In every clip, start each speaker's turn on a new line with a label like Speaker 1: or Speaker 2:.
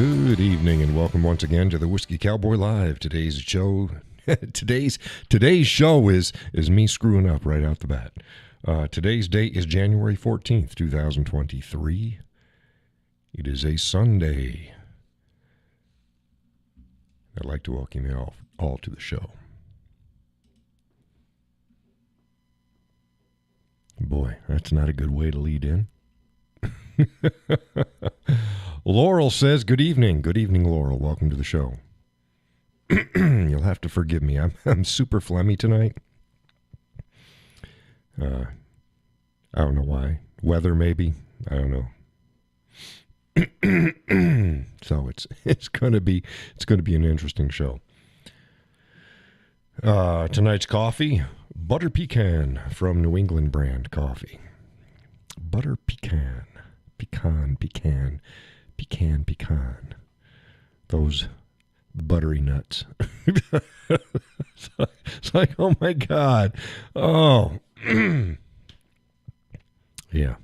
Speaker 1: Good evening and welcome once again to the Whiskey Cowboy Live. Today's show is me screwing up right out the bat. Today's date is January 14th, 2023. It is a Sunday. I'd like to welcome you all to the show. Boy, that's not a good way to lead in. Laurel says, good evening. Good evening, Laurel. Welcome to the show. You'll have to forgive me. I'm super phlegmy tonight. I don't know why. Weather, maybe. I don't know. So it's gonna be an interesting show. Tonight's coffee, butter pecan from New England brand coffee. Butter pecan. Pecan. Those buttery nuts. It's like, oh my God. Oh. Yeah.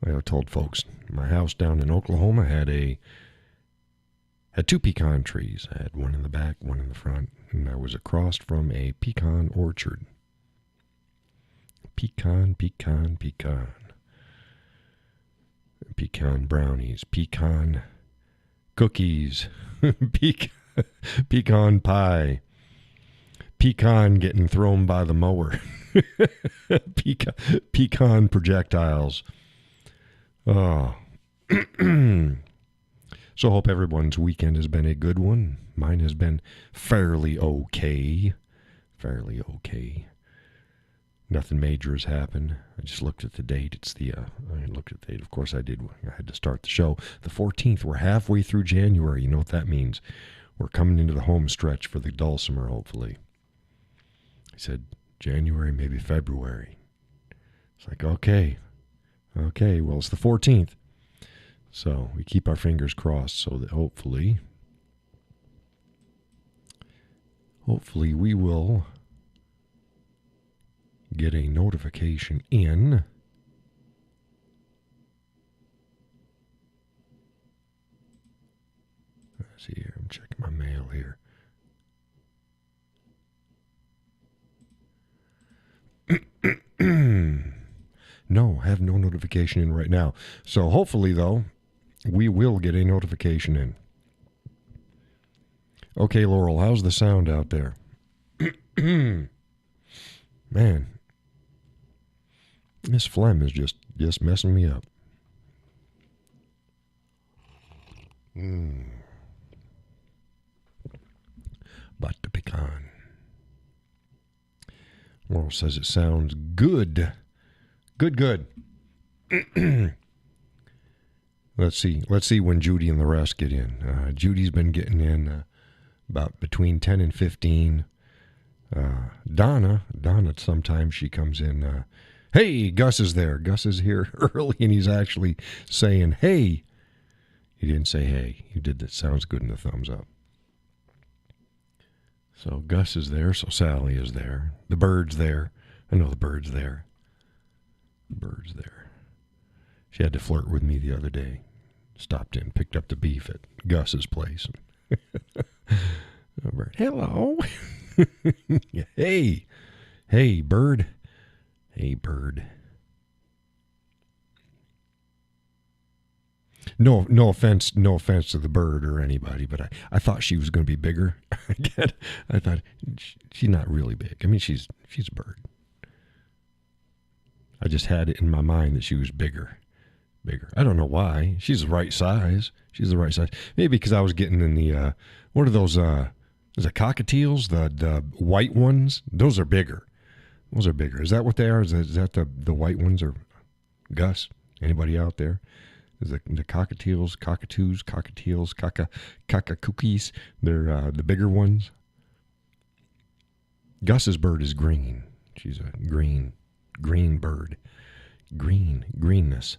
Speaker 1: Like I told folks, my house down in Oklahoma had two pecan trees. I had one in the back, one in the front, and I was across from a pecan orchard. Pecan. Pecan brownies, pecan cookies, pecan pie, pecan getting thrown by the mower, pecan projectiles. Oh. So hope everyone's weekend has been a good one. Mine has been fairly okay. Nothing major has happened. I just looked at the date. I looked at the date. Of course I did. I had to start the show. The 14th. We're halfway through January. You know what that means. We're coming into the home stretch for the dulcimer, hopefully. I said January, maybe February. It's like, okay. Well, it's the 14th. So we keep our fingers crossed so that hopefully we will get a notification in. Let's see here. I'm checking my mail here. No, I have no notification in right now. So hopefully, though, we will get a notification in. Okay, Laurel, how's the sound out there? Man. This phlegm is just messing me up. Butter pecan. Laurel says it sounds good. Good. Let's see when Judy and the rest get in. Judy's been getting in about between 10 and 15. Donna, sometimes she comes in. Hey, Gus is there. Gus is here early, and he's actually saying, hey. He didn't say hey. He did that. Sounds good in the thumbs up. So Gus is there. So Sally is there. The bird's there. I know the bird's there. She had to flirt with me the other day. Stopped in, picked up the beef at Gus's place. Hello. Hey, bird. Hey, bird. No offense to the bird or anybody, but I thought she was going to be bigger. I thought she's not really big. I mean, she's a bird. I just had it in my mind that she was bigger. I don't know why. She's the right size. Maybe because I was getting in the what are those? Is it cockatiels? The white ones? Those are bigger. Is that what they are? Is that the white ones? Or Gus? Anybody out there? Is the cockatiels, cockacookies? They're the bigger ones. Gus's bird is green. She's a green bird. Greenness.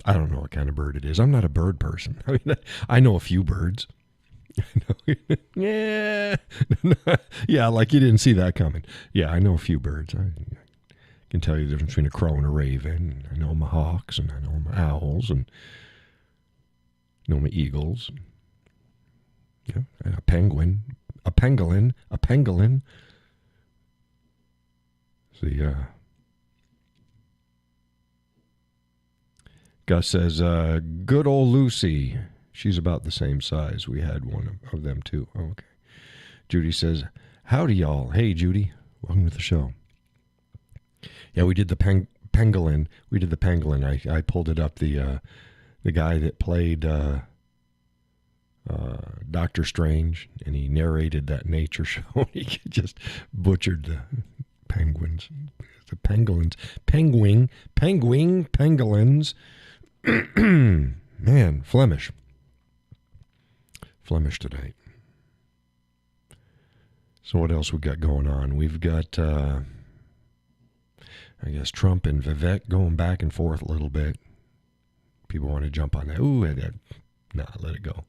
Speaker 1: I don't know what kind of bird it is. I'm not a bird person. I mean, I know a few birds. Yeah, like you didn't see that coming. Yeah, I know a few birds. I can tell you the difference between a crow and a raven. I know my hawks, and I know my owls, and I know my eagles. Yeah, and a penguin, a pangolin, a pangolin. See, Gus says, good old Lucy. She's about the same size. We had one of them too. Oh, okay. Judy says, howdy, y'all. Hey, Judy. Welcome to the show. Yeah, we did the pangolin. We did the pangolin. I pulled it up. The guy that played Doctor Strange, and he narrated that nature show. He just butchered the penguins. The pangolins. Pangolins. Man, Flemish tonight. So what else we got going on? We've got, I guess, Trump and Vivek going back and forth a little bit. People want to jump on that. Ooh, nah, let it go.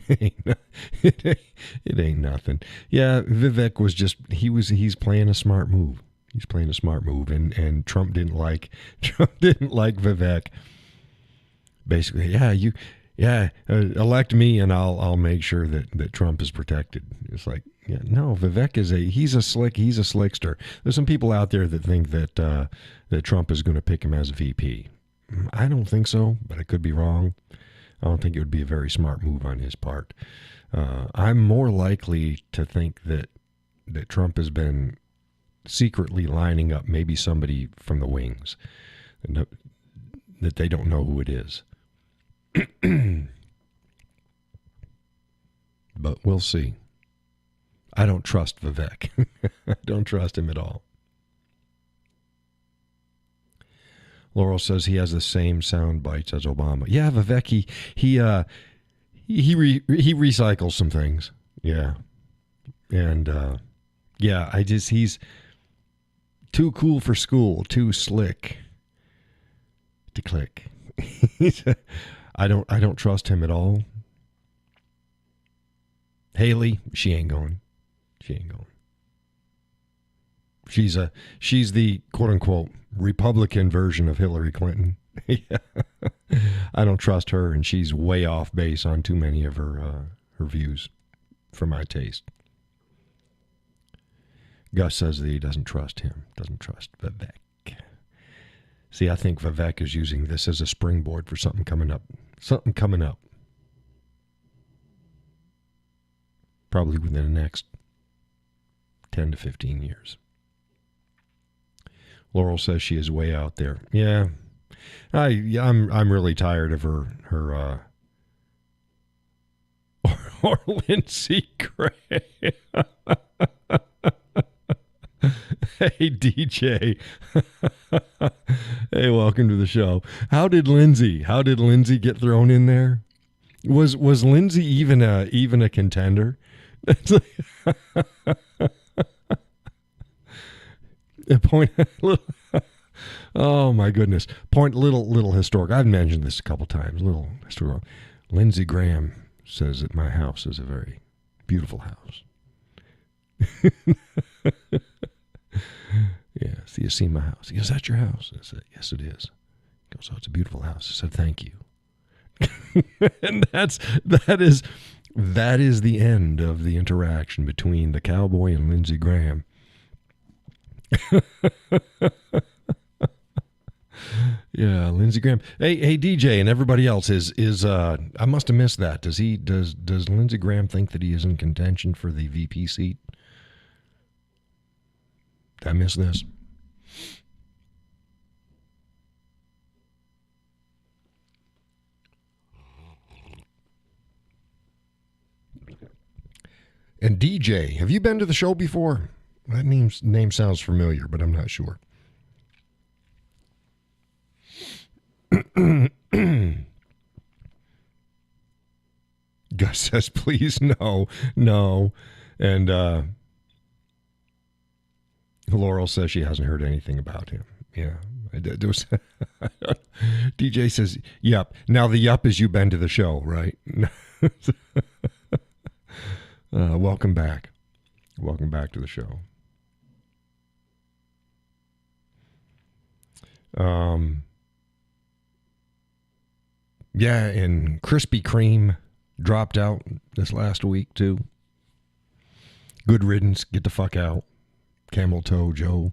Speaker 1: It ain't nothing. Yeah, Vivek was just, he's playing a smart move. He's playing a smart move, and Trump didn't like Vivek. Basically, elect me and I'll make sure that Trump is protected. It's like, yeah, no, Vivek he's a slickster. There's some people out there that think that Trump is going to pick him as a VP. I don't think so, but I could be wrong. I don't think it would be a very smart move on his part. I'm more likely to think that Trump has been secretly lining up maybe somebody from the wings, that they don't know who it is. But we'll see. I don't trust Vivek. I don't trust him at all. Laurel says he has the same sound bites as Obama. Yeah, Vivek, he recycles some things. Yeah. And he's too cool for school, too slick to click. I don't trust him at all. Haley, she ain't going. She's the quote unquote Republican version of Hillary Clinton. I don't trust her, and she's way off base on too many of her views for my taste. Gus says that he doesn't trust him, doesn't trust Vivek. See, I think Vivek is using this as a springboard for something coming up. Probably within the next 10 to 15 years. Laurel says she is way out there. Yeah. I'm really tired of her or Lindsey Graham. Hey, DJ. Hey, welcome to the show. How did Lindsey get thrown in there? Was Lindsey even a contender? Oh my goodness. Little historic. I've mentioned this a couple times. Little historic. Lindsey Graham says that my house is a very beautiful house. Yeah, so you see my house. He goes, is that your house? I said, yes, it is. He goes, oh, it's a beautiful house. I said, thank you. And that is the end of the interaction between the cowboy and Lindsey Graham. Yeah, Lindsey Graham. Hey, DJ, and everybody else is I must have missed that. Does Lindsey Graham think that he is in contention for the VP seat? Did I miss this? And DJ, have you been to the show before? That name sounds familiar, but I'm not sure. Gus says, please, no. And Laurel says she hasn't heard anything about him. Yeah. DJ says, yup. Now the yup is you've been to the show, right? Welcome back. Welcome back to the show. Yeah, and Krispy Kreme dropped out this last week too. Good riddance. Get the fuck out. Camel Toe Joe.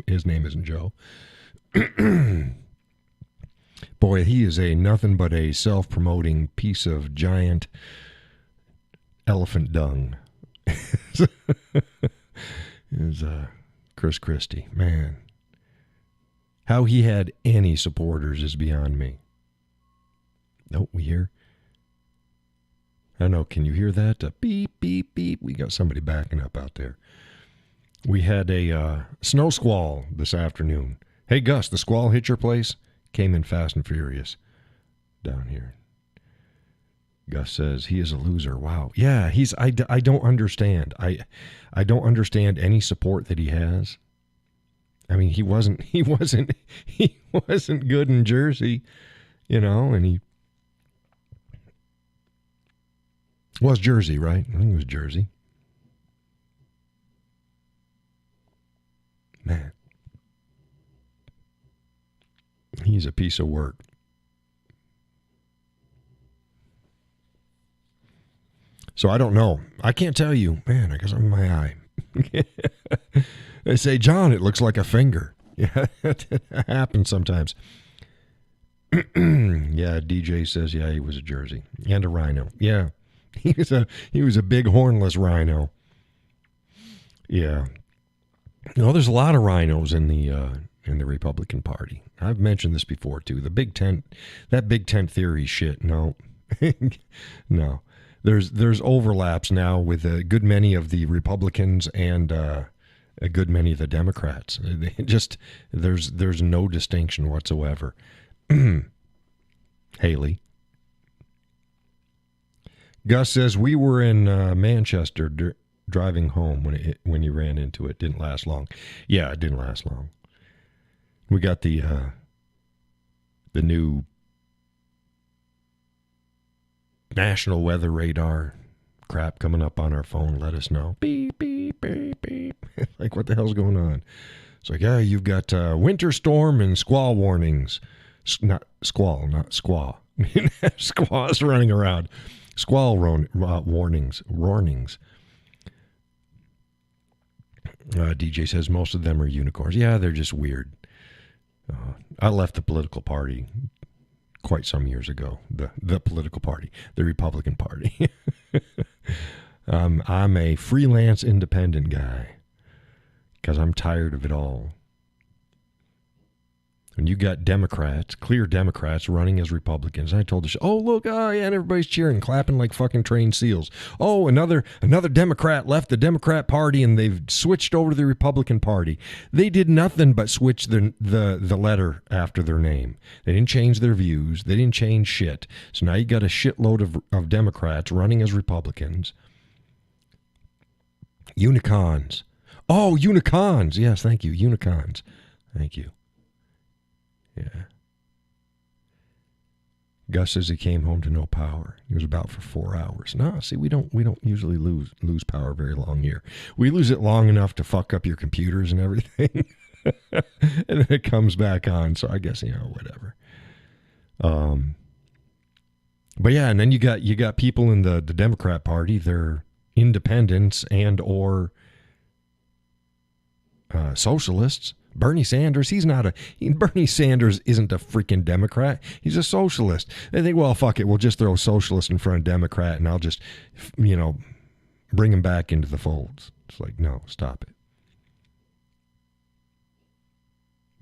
Speaker 1: His name isn't Joe. Boy, he is a nothing but a self-promoting piece of giant elephant dung. Is Chris Christie. Man. How he had any supporters is beyond me. Oh, we hear. I don't know. Can you hear that? Beep, beep, beep. We got somebody backing up out there. We had a snow squall this afternoon. Hey, Gus, the squall hit your place? Came in fast and furious down here. Gus says he is a loser. Wow. Yeah, I don't understand. I don't understand any support that he has. I mean, he wasn't good in Jersey, and he was Jersey, right? I think it was Jersey. Man. He's a piece of work. So I don't know. I can't tell you. Man, I guess I'm in my eye. They say, John, it looks like a finger. Yeah, that happens sometimes. Yeah, DJ says, yeah, he was a Jersey. And a rhino. Yeah. He was a big hornless rhino. Yeah. There's a lot of rhinos in the Republican Party. I've mentioned this before too. That big tent theory shit. No, no. There's overlaps now with a good many of the Republicans and a good many of the Democrats. There's no distinction whatsoever. Haley. Gus says we were in Manchester driving home when you ran into it. Didn't last long. Yeah, it didn't last long. We got the new National Weather Radar crap coming up on our phone. Let us know. Beep, beep, beep, beep. Like, what the hell's going on? It's like, yeah, you've got winter storm and squall warnings. Not squall, not squaw. Squaws running around. Squall warnings. DJ says most of them are unicorns. Yeah, they're just weird. I left the political party quite some years ago. The political party, the Republican Party. I'm a freelance independent guy because I'm tired of it all. And you got clear Democrats running as Republicans. I told the show, oh, look, oh, yeah, and everybody's cheering, clapping like fucking trained seals. Oh, another Democrat left the Democrat Party and they've switched over to the Republican Party. They did nothing but switch the letter after their name. They didn't change their views. They didn't change shit. So now you got a shitload of Democrats running as Republicans. Unicons. Oh, unicons. Yes, thank you. Unicons. Thank you. Yeah. Gus says he came home to no power. He was about for 4 hours. No, see, we don't usually lose power very long here. We lose it long enough to fuck up your computers and everything, and then it comes back on. So I guess whatever. But yeah, and then you got people in the Democrat Party. They're independents and or socialists. Bernie Sanders, Bernie Sanders isn't a freaking Democrat. He's a socialist. They think, well, fuck it, we'll just throw socialist in front of Democrat and I'll just, bring him back into the folds. It's like, no, stop it.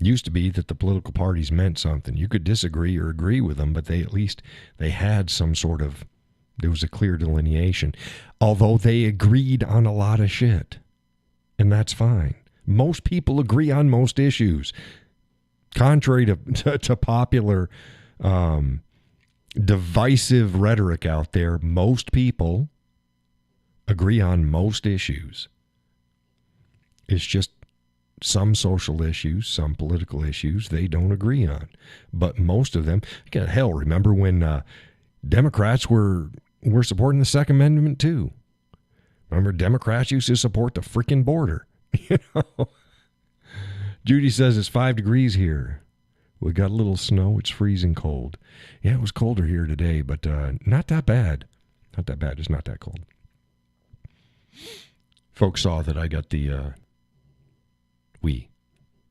Speaker 1: Used to be that the political parties meant something. You could disagree or agree with them, but they had some sort of, there was a clear delineation. Although they agreed on a lot of shit. And that's fine. Most people agree on most issues. Contrary to popular divisive rhetoric out there, most people agree on most issues. It's just some social issues, some political issues they don't agree on. But most of them, hell, remember when Democrats were supporting the Second Amendment too? Remember, Democrats used to support the freaking border. Judy says it's 5 degrees here. We got a little snow. It's freezing cold. Yeah, it was colder here today, but not that bad. Not that bad. It's not that cold. Folks saw that I got the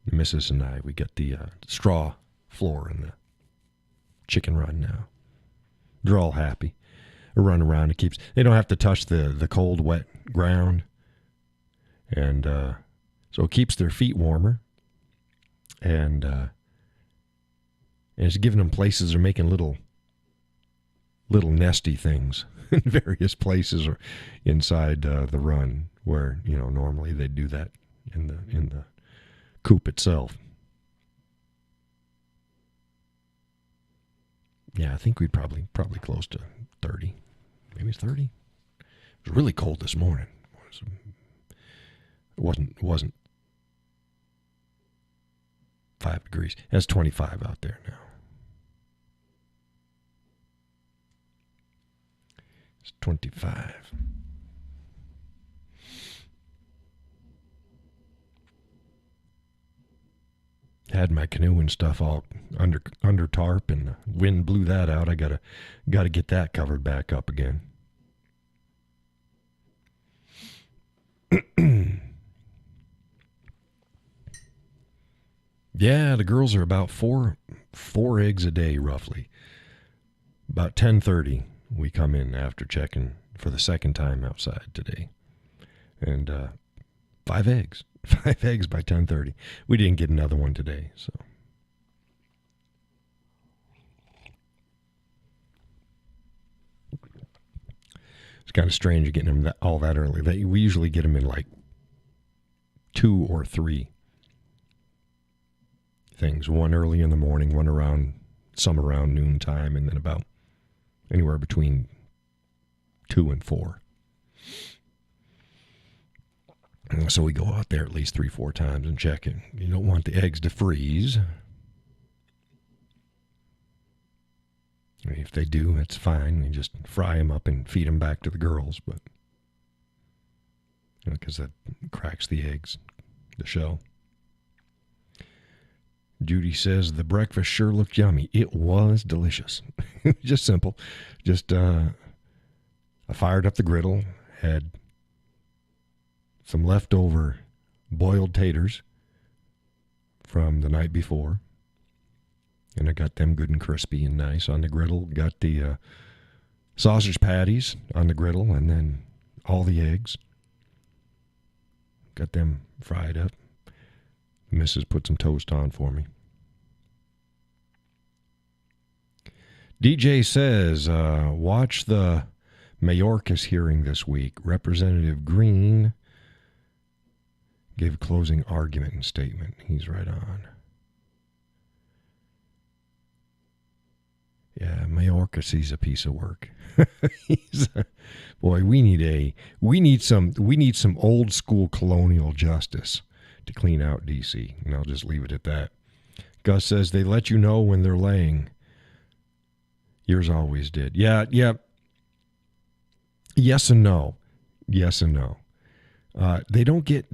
Speaker 1: Mrs. and I, we got the straw floor in the chicken run now. They're all happy. They run around. They don't have to touch the cold, wet ground. And so it keeps their feet warmer. And it's giving them places. They're making little nesty things in various places or inside the run where, normally they'd do that in the coop itself. Yeah, I think we'd probably close to 30. Maybe 30. It was really cold this morning. It wasn't 5 degrees. It's 25 out there now. It's 25. Had my canoe and stuff all under tarp, and the wind blew that out. I gotta get that covered back up again. Yeah, the girls are about four eggs a day, roughly. About 10:30, we come in after checking for the second time outside today, and 5 eggs. 5 eggs by 10:30. We didn't get another one today, so. It's kind of strange getting them all that early. We usually get them in like 2 or 3 things. One early in the morning, one around noontime, and then about anywhere between 2 and 4. So we go out there at least 3-4 times and check it. You don't want the eggs to freeze. I mean, if they do, that's fine. We just fry them up and feed them back to the girls, but because that cracks the eggs, the shell. Judy says the breakfast sure looked yummy. It was delicious. Just simple. Just I fired up the griddle, had some leftover boiled taters from the night before. And I got them good and crispy and nice on the griddle. Got the sausage patties on the griddle, and then all the eggs. Got them fried up. Mrs. put some toast on for me. DJ says, watch the Mayorkas hearing this week. Representative Green gave a closing argument and statement. He's right on. Yeah, Mayorkas, he's a piece of work. Boy, we need some old school colonial justice to clean out D.C., and I'll just leave it at that. Gus says they let you know when they're laying. Yours always did. Yeah. Yes and no. Yes and no. They don't get,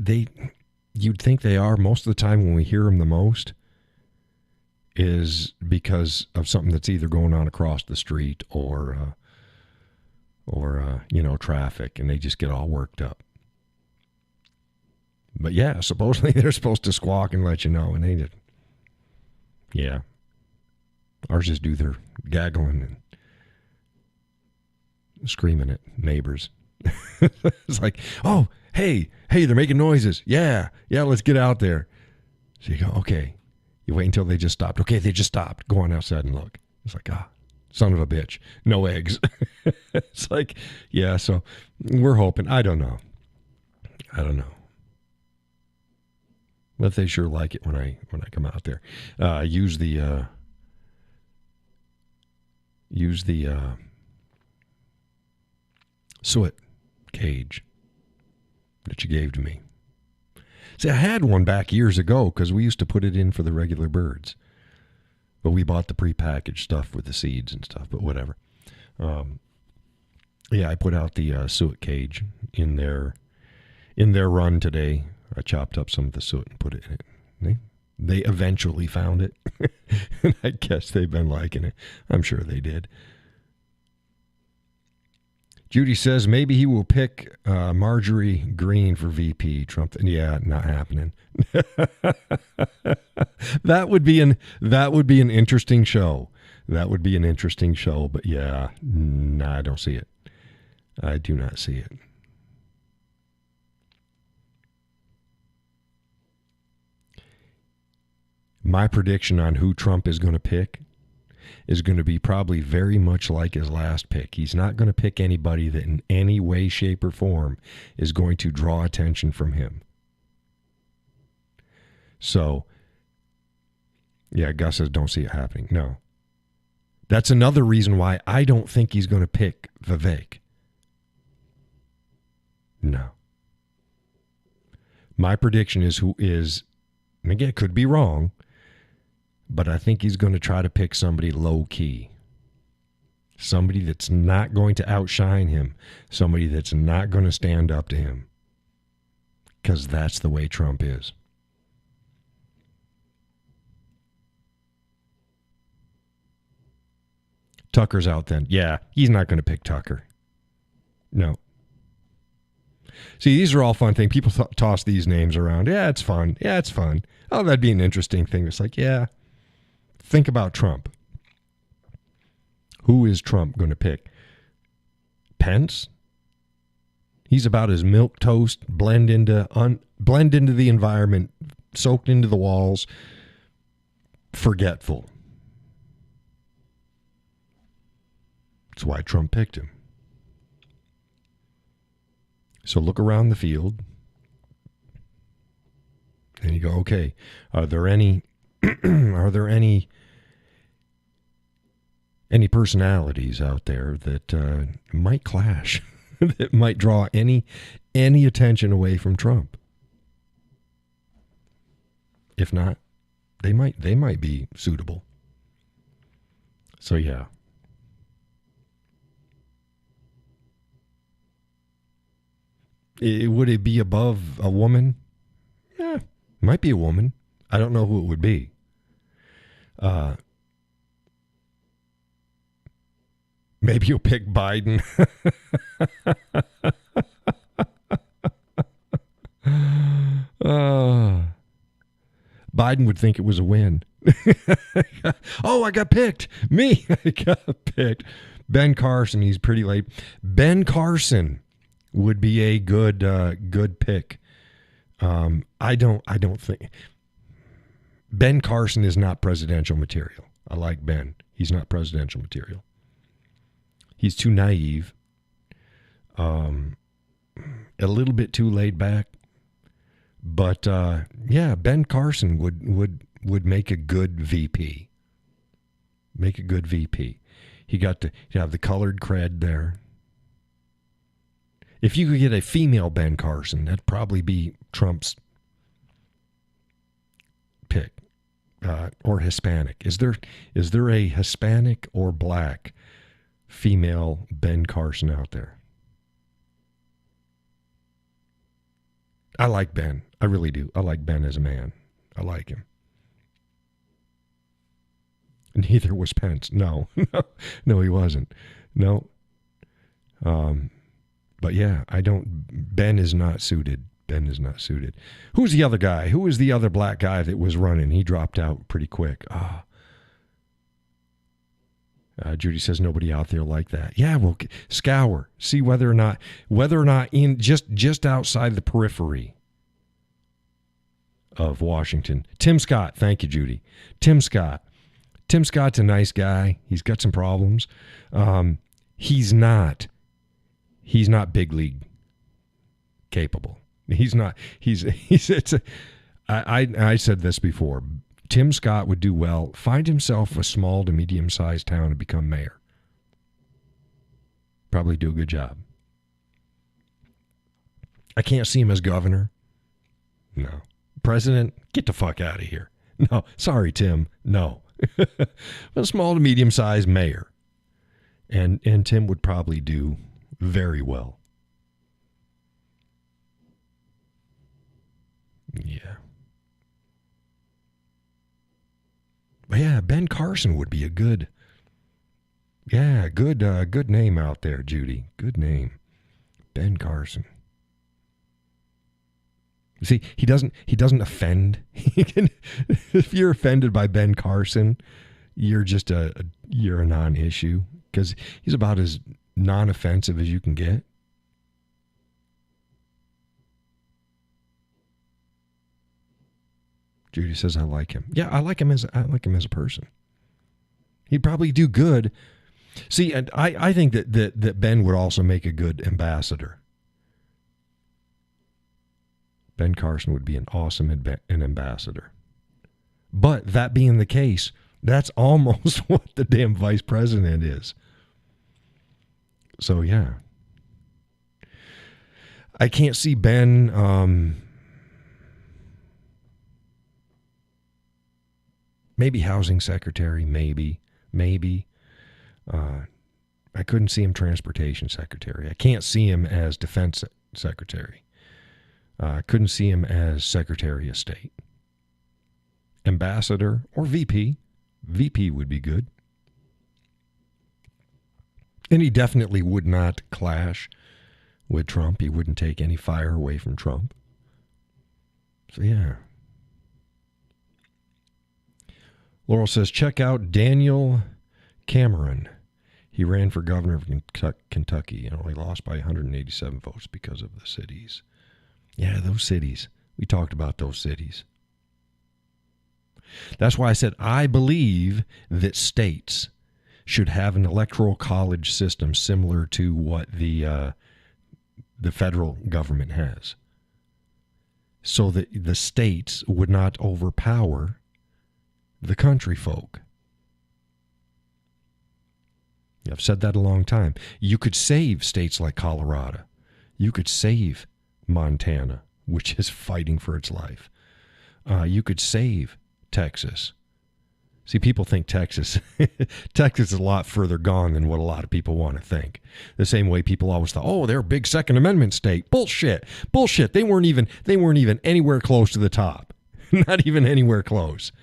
Speaker 1: you'd think they are. Most of the time when we hear them the most is because of something that's either going on across the street or traffic, and they just get all worked up. But yeah, supposedly they're supposed to squawk and let you know, and they did. Yeah. Ours just do their gaggling and screaming at neighbors. It's like, oh, hey, they're making noises. Yeah, let's get out there. So you go, okay. You wait until they just stopped. Okay, they just stopped. Go on outside and look. It's like, son of a bitch. No eggs. It's like, yeah, so we're hoping. I don't know. But they sure like it when I come out there. Use the suet cage that you gave to me. See, I had one back years ago because we used to put it in for the regular birds. But we bought the prepackaged stuff with the seeds and stuff, but whatever. Yeah, I put out the suet cage in their run today. I chopped up some of the suet and put it in it. They eventually found it. And I guess they've been liking it. I'm sure they did. Judy says maybe he will pick Marjorie Greene for VP. Trump, yeah, not happening. That would be an interesting show. That would be an interesting show. But yeah, I don't see it. I do not see it. My prediction on who Trump is going to pick is going to be probably very much like his last pick. He's not going to pick anybody that in any way, shape, or form is going to draw attention from him. So, yeah, Gus says, don't see it happening. No. That's another reason why I don't think he's going to pick Vivek. No. My prediction is and again, it could be wrong, but I think he's going to try to pick somebody low-key. Somebody that's not going to outshine him. Somebody that's not going to stand up to him. Because that's the way Trump is. Tucker's out then. Yeah, he's not going to pick Tucker. No. See, these are all fun things. People toss these names around. Yeah, it's fun. Yeah, it's fun. Oh, that'd be an interesting thing. It's like, yeah. Think about Trump. Who is Trump going to pick? Pence? He's about as milquetoast, blend into the environment, soaked into the walls, forgetful. That's why Trump picked him. So look around the field, and you go, okay, are there any personalities out there that might clash, that might draw any attention away from Trump? If not, they might be suitable. So yeah. Would it be above a woman? Yeah, might be a woman. I don't know who it would be. Maybe you'll pick Biden. Biden would think it was a win. Oh, I got picked. Me, I got picked. Ben Carson, he's pretty late. Ben Carson would be a good pick. I don't think Ben Carson is not presidential material. I like Ben. He's not presidential material. He's too naive. A little bit too laid back. But yeah, Ben Carson would make a good VP. Make a good VP. He got to have the colored cred there. If you could get a female Ben Carson, that'd probably be Trump's pick. Or Hispanic. Is there a Hispanic or black female Ben Carson out there? I like Ben. I really do. I like Ben as a man. I like him. Neither was Pence. No. No, he wasn't. No. But yeah, Ben is not suited. Ben is not suited. Who's the other guy? Who was the other black guy that was running? He dropped out pretty quick. Judy says nobody out there like that. Yeah, well, scour. See whether or not in just outside the periphery of Washington. Tim Scott. Thank you, Judy. Tim Scott. Tim Scott's a nice guy. He's got some problems. He's not big league capable. He's not. I said this before. Tim Scott would do well. Find himself a small to medium-sized town and become mayor. Probably do a good job. I can't see him as governor. No. President, get the fuck out of here. No. Sorry, Tim. No. A small to medium-sized mayor. And Tim would probably do very well. Yeah. Yeah, Ben Carson would be a good. Yeah, good name out there, Judy. Good name, Ben Carson. See, he doesn't offend. If you're offended by Ben Carson, you're just you're a non-issue because he's about as non-offensive as you can get. Judy says, "I like him." Yeah, I like him as a person. He'd probably do good. See, and I think that Ben would also make a good ambassador. Ben Carson would be an awesome an ambassador. But that being the case, that's almost what the damn vice president is. So, yeah. I can't see Ben... maybe housing secretary, maybe. I couldn't see him transportation secretary. I can't see him as defense secretary. I couldn't see him as secretary of state. Ambassador or VP. VP would be good. And he definitely would not clash with Trump. He wouldn't take any fire away from Trump. So, yeah. Laurel says, check out Daniel Cameron. He ran for governor of Kentucky and only lost by 187 votes because of the cities. Yeah, those cities. We talked about those cities. That's why I said I believe that states should have an electoral college system similar to what the federal government has, so that the states would not overpower the country folk. I've said that a long time. You could save states like Colorado. You could save Montana, which is fighting for its life. You could save Texas. See, people think Texas is a lot further gone than what a lot of people want to think. The same way people always thought, oh, they're a big Second Amendment state. Bullshit. They weren't even anywhere close to the top. Not even anywhere close.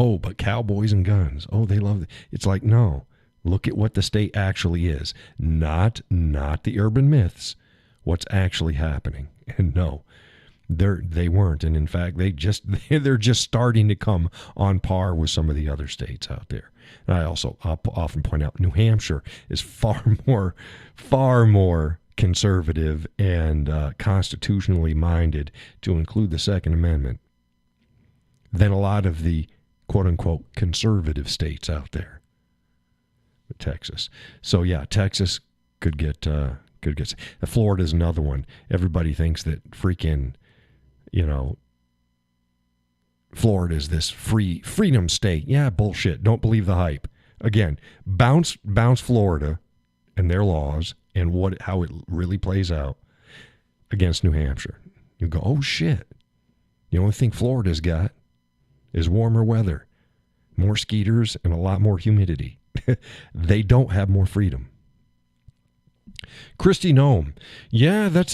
Speaker 1: Oh, but cowboys and guns. Oh, they love it. It's like, no. Look at what the state actually is. Not the urban myths. What's actually happening. And no, they weren't. And in fact, they're just starting to come on par with some of the other states out there. And I also often point out New Hampshire is far more conservative and constitutionally minded, to include the Second Amendment, than a lot of the quote-unquote conservative states out there. Texas. So, yeah, Texas could get Florida's another one. Everybody thinks that freaking, Florida is this freedom state. Yeah, bullshit. Don't believe the hype. Again, bounce Florida and their laws and how it really plays out against New Hampshire. You go, oh, shit. The only thing Florida's got is warmer weather, more skeeters, and a lot more humidity. They don't have more freedom. Christy Nome. Yeah, that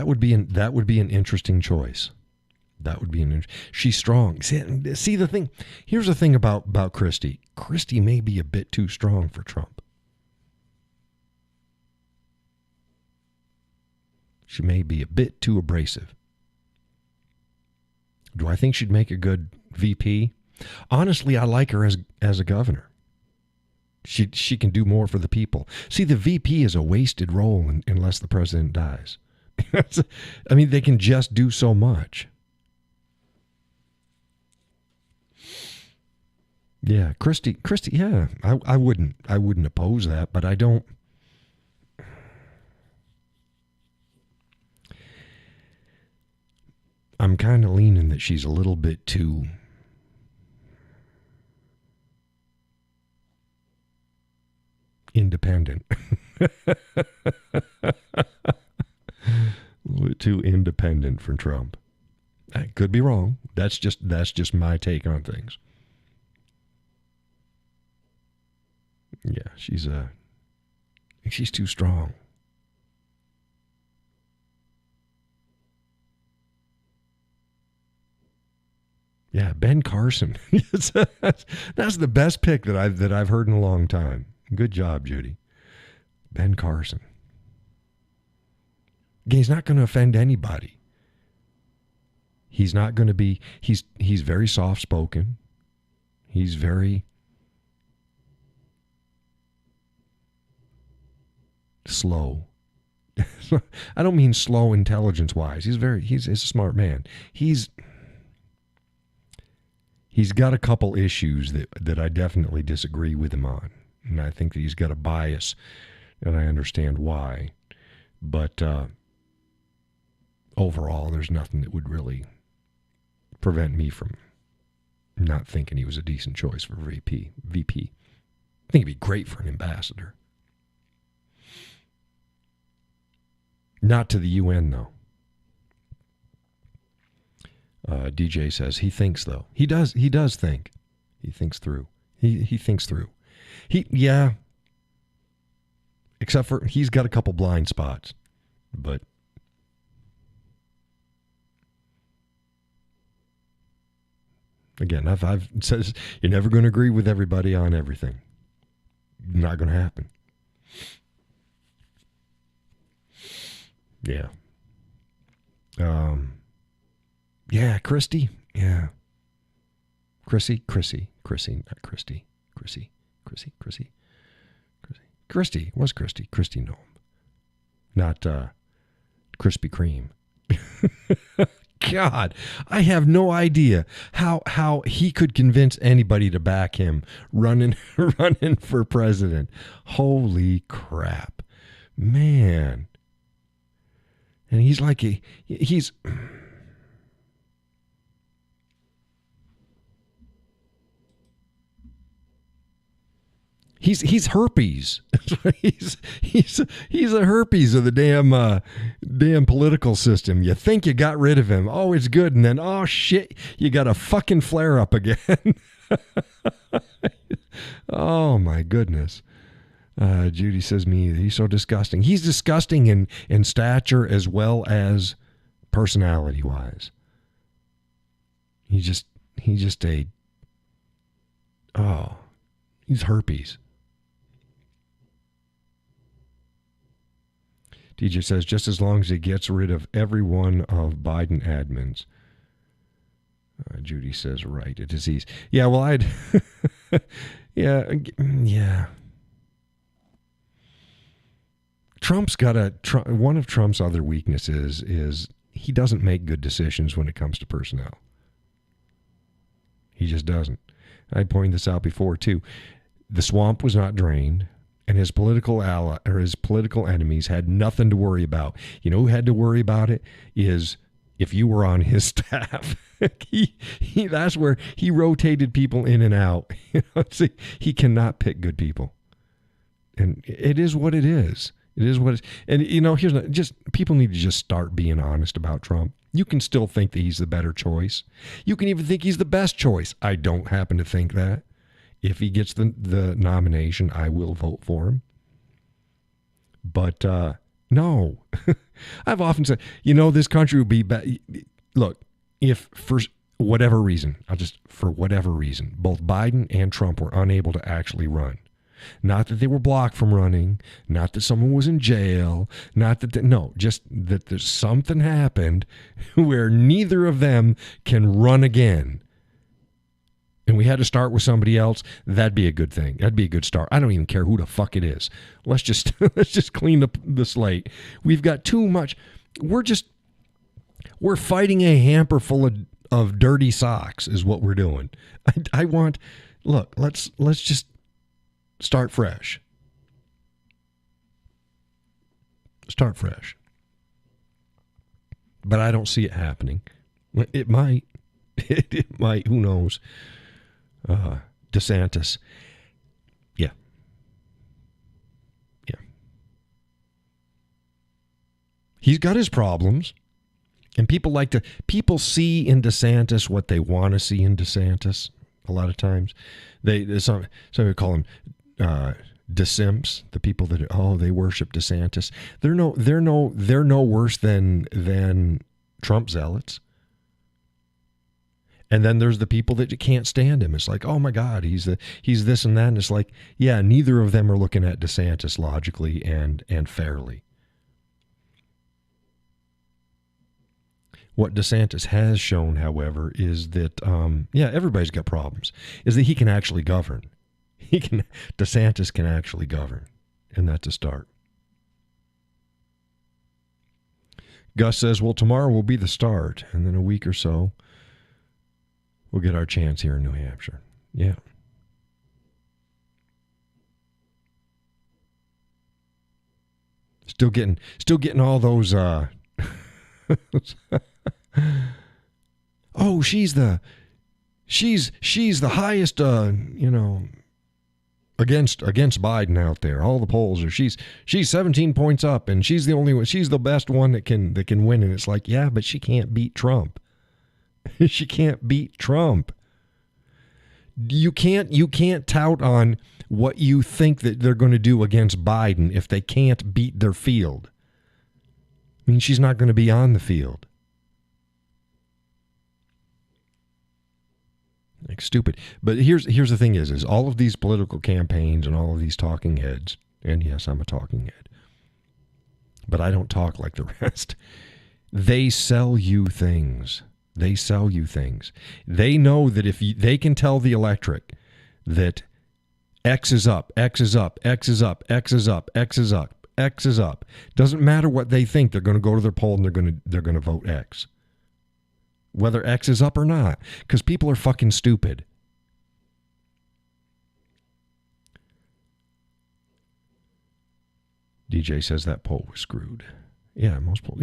Speaker 1: would be an interesting choice. She's strong. See the thing. Here's the thing about Christy. Christy may be a bit too strong for Trump. She may be a bit too abrasive. Do I think she'd make a good VP? Honestly, I like her as a governor. She can do more for the people. See, the VP is a wasted role unless the president dies. I mean, they can just do so much. Yeah, Christy, yeah, I wouldn't oppose that, but I don't. I'm kind of leaning that she's a little bit too independent. A little bit too independent for Trump. I could be wrong. That's just my take on things. Yeah, she's too strong. Yeah, Ben Carson. That's the best pick that I've heard in a long time. Good job, Judy. Ben Carson. He's not going to offend anybody. He's not going to be. He's very soft spoken. He's very slow. I don't mean slow intelligence wise. He's a smart man. He's got a couple issues that I definitely disagree with him on. And I think that he's got a bias, and I understand why. But overall, there's nothing that would really prevent me from not thinking he was a decent choice for VP. I think he'd be great for an ambassador. Not to the UN, though. DJ says he thinks, though. He does think. He thinks through. He thinks through. Yeah. Except for he's got a couple blind spots. But again, I've says you're never going to agree with everybody on everything. Not going to happen. Yeah. Yeah, Christy. Yeah. Chrissy, not Christy. Chrissy. Christy. Was Christy. Christy Nome. Not Krispy Kreme. God, I have no idea how he could convince anybody to back him running for president. Holy crap. Man. And he's like he's herpes. he's a herpes of the damn political system. You think you got rid of him. Oh, it's good. And then, oh shit, you got a fucking flare up again. Oh my goodness. Judy says he's so disgusting. He's disgusting in stature as well as personality wise. He's herpes. DJ says just as long as he gets rid of every one of Biden admins. Judy says right, a disease. Yeah, well, yeah. Trump's got one of Trump's other weaknesses is he doesn't make good decisions when it comes to personnel. He just doesn't. I pointed this out before too. The swamp was not drained, and his political enemies had nothing to worry about. You know who had to worry about it is if you were on his staff. That's where he rotated people in and out. See, he cannot pick good people, and it is what it is. It is what it is. And, here's people need to just start being honest about Trump. You can still think that he's the better choice. You can even think he's the best choice. I don't happen to think that. If he gets the nomination, I will vote for him. But, no. I've often said, this country would be better. Look, if for whatever reason, both Biden and Trump were unable to actually run. Not that they were blocked from running, not that someone was in jail, just that there's something happened where neither of them can run again. And we had to start with somebody else. That'd be a good thing. That'd be a good start. I don't even care who the fuck it is. Let's just clean up the slate. We've got too much. We're fighting a hamper full of dirty socks is what we're doing. Let's just start fresh. Start fresh. But I don't see it happening. It might. It might. Who knows? DeSantis. Yeah. He's got his problems. And people see in DeSantis what they want to see in DeSantis a lot of times. Some call him DeSimps, the people that they worship DeSantis. They're no worse than Trump zealots. And then there's the people that can't stand him. It's like, oh my God, he's this and that. And it's like, yeah, neither of them are looking at DeSantis logically and fairly. What DeSantis has shown, however, is that, everybody's got problems, is that he can actually govern. DeSantis can actually govern, and that's a start. Gus says, well, tomorrow will be the start, and then a week or so, we'll get our chance here in New Hampshire. Yeah. Still getting all those, oh, she's the highest, against Biden out there. All the polls are she's 17 points up, and she's the only one. She's the best one that can win. And it's like, yeah, but she can't beat Trump. She can't beat Trump. You can't tout on what you think that they're going to do against Biden if they can't beat their field. I mean, she's not going to be on the field. Like, stupid. But here's the thing is all of these political campaigns and all of these talking heads, and yes, I'm a talking head, but I don't talk like the rest. They sell you things. They sell you things. They know that if they can tell the electorate that X is up, X is up, X is up, X is up, X is up, X is up. Doesn't matter what they think. They're going to go to their poll and they're going to vote X. Whether X is up or not, because people are fucking stupid. DJ says that poll was screwed. Yeah, most polls.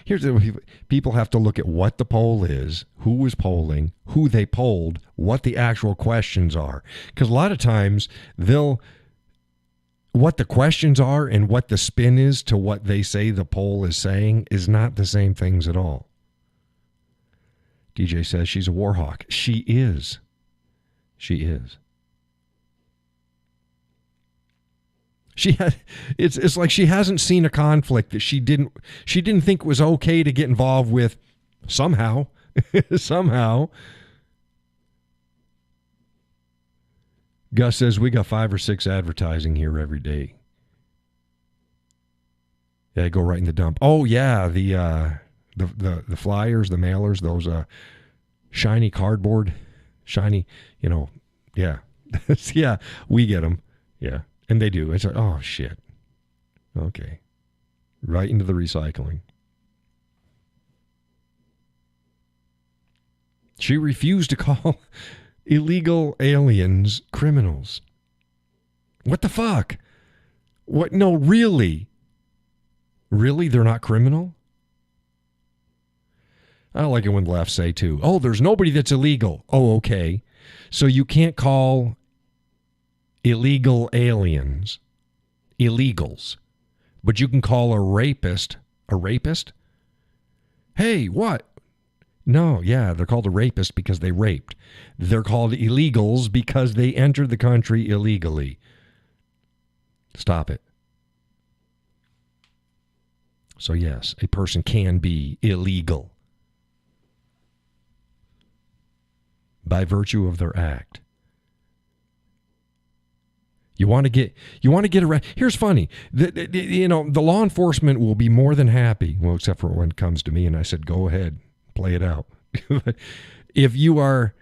Speaker 1: Here's the people have to look at what the poll is, who was polling, who they polled, what the actual questions are. Because a lot of times what the questions are and what the spin is to what they say the poll is saying is not the same things at all. DJ says she's a war hawk. She is. She is. It's like she hasn't seen a conflict that she didn't think was okay to get involved with somehow. Somehow. Gus says we got 5 or 6 advertising here every day. Yeah, go right in the dump. Oh yeah, the flyers, the mailers, those shiny cardboard, shiny, yeah. Yeah, we get them. Yeah. And they do. It's like, oh, shit. Okay. Right into the recycling. She refused to call illegal aliens criminals. What the fuck? What? No, really? Really? They're not criminal? I like it when the left say, too, oh, there's nobody that's illegal. Oh, okay. So you can't call illegal aliens illegals, but you can call a rapist a rapist? Hey, what? No, yeah, they're called a rapist because they raped. They're called illegals because they entered the country illegally. Stop it. So yes, a person can be illegal by virtue of their act. You want to get around. Here's funny. The law enforcement will be more than happy. Well, except for when it comes to me, and I said, go ahead, play it out. If you are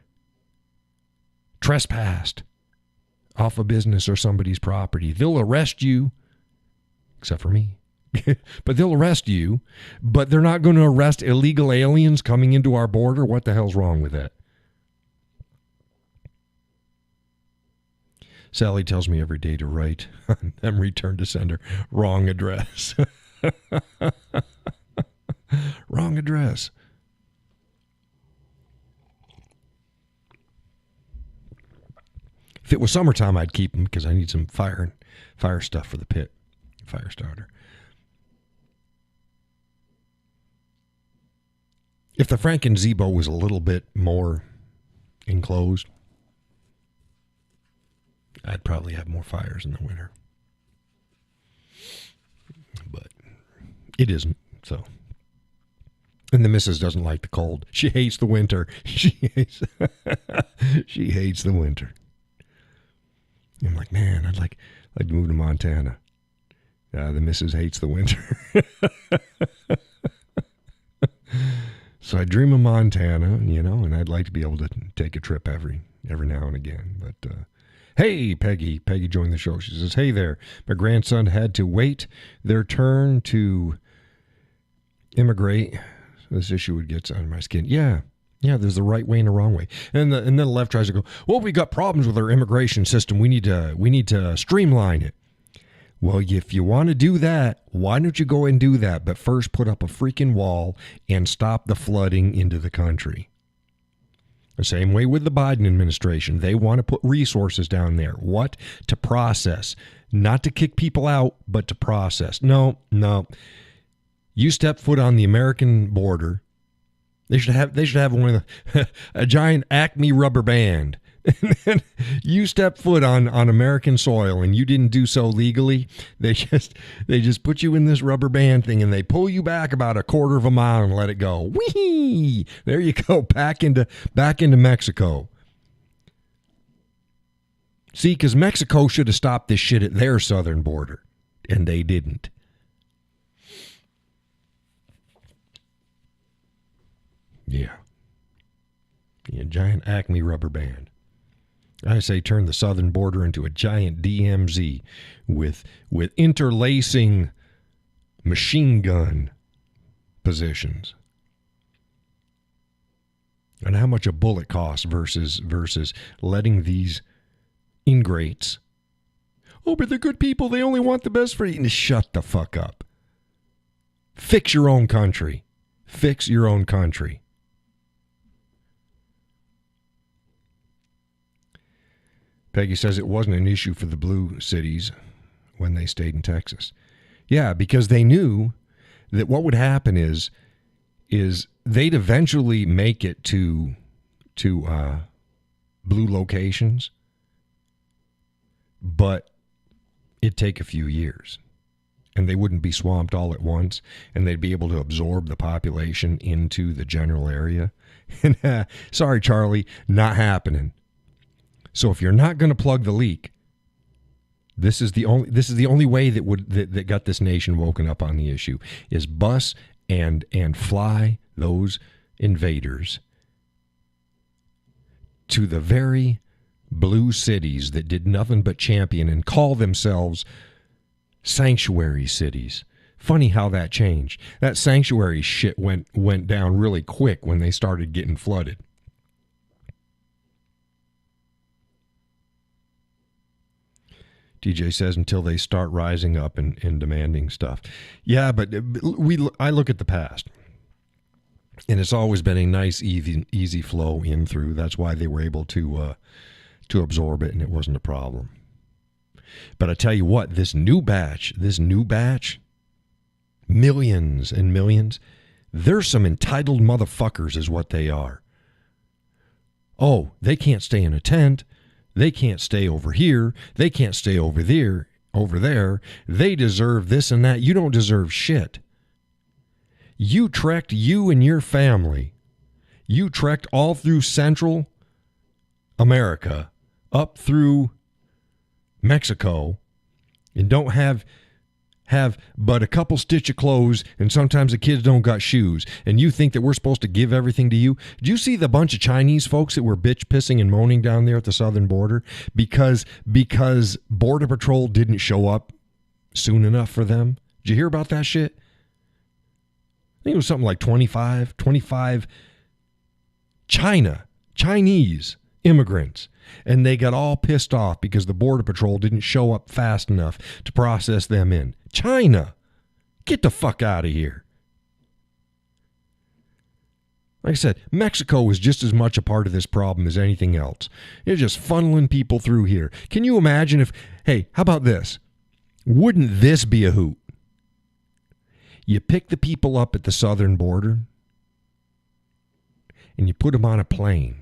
Speaker 1: trespassed off a business or somebody's property, they'll arrest you, except for me. But they'll arrest you, but they're not going to arrest illegal aliens coming into our border. What the hell's wrong with that? Sally tells me every day to write on them return to sender. Wrong address. Wrong address. If it was summertime, I'd keep them because I need some fire stuff for the pit. Fire starter. If the Franken Zebo was a little bit more enclosed, I'd probably have more fires in the winter. But it isn't, so And the missus doesn't like the cold. She hates the winter. She hates the winter. I'm like, man, I'd like to move to Montana. The missus hates the winter. So I dream of Montana, and I'd like to be able to take a trip every now and again. But hey, Peggy joined the show. She says, hey there, my grandson had to wait their turn to immigrate. This issue would get under my skin. Yeah, there's the right way and the wrong way. And then the left tries to go, well, we got problems with our immigration system. We need to streamline it. Well, if you want to do that, why don't you go and do that? But first put up a freaking wall and stop the flooding into the country. The same way with the Biden administration. They want to put resources down there. What? To process. Not to kick people out, but to process. No. You step foot on the American border. They should have one of a giant Acme rubber band. And then you step foot on American soil and you didn't do so legally. They just put you in this rubber band thing and they pull you back about a quarter of a mile and let it go. Whee! There you go, back into Mexico. See, because Mexico should have stopped this shit at their southern border, and they didn't. Yeah, giant Acme rubber band. I say turn the southern border into a giant DMZ with interlacing machine gun positions. And how much a bullet costs versus letting these ingrates. Oh, but they're good people. They only want the best for you. Shut the fuck up. Fix your own country. Fix your own country. Peggy says it wasn't an issue for the blue cities when they stayed in Texas. Yeah, because they knew that what would happen is they'd eventually make it to blue locations, but it'd take a few years. And they wouldn't be swamped all at once, and they'd be able to absorb the population into the general area. And sorry, Charlie, not happening. So if you're not going to plug the leak, this is the only way that got this nation woken up on the issue is bus and fly those invaders to the very blue cities that did nothing but champion and call themselves sanctuary cities. Funny how that changed. That sanctuary shit went down really quick when they started getting flooded. TJ says until they start rising up and demanding stuff. Yeah, but I look at the past, and it's always been a nice, easy flow in through. That's why they were able to absorb it, and it wasn't a problem. But I tell you what, this new batch, millions and millions, they're some entitled motherfuckers is what they are. Oh, they can't stay in a tent. They can't stay over here. They can't stay over there. They deserve this and that. You don't deserve shit. You trekked, you and your family. You trekked all through Central America, up through Mexico, and don't have but a couple stitch of clothes, and sometimes the kids don't got shoes, and you think that we're supposed to give everything to you? Did you see the bunch of Chinese folks that were bitch pissing and moaning down there at the southern border because Border Patrol didn't show up soon enough for them? Did you hear about that shit? I think it was something like 25 Chinese immigrants, and they got all pissed off because the Border Patrol didn't show up fast enough to process them in. China, get the fuck out of here. Like I said, Mexico is just as much a part of this problem as anything else. They're just funneling people through here. Can you imagine if, hey, how about this? Wouldn't this be a hoot? You pick the people up at the southern border and you put them on a plane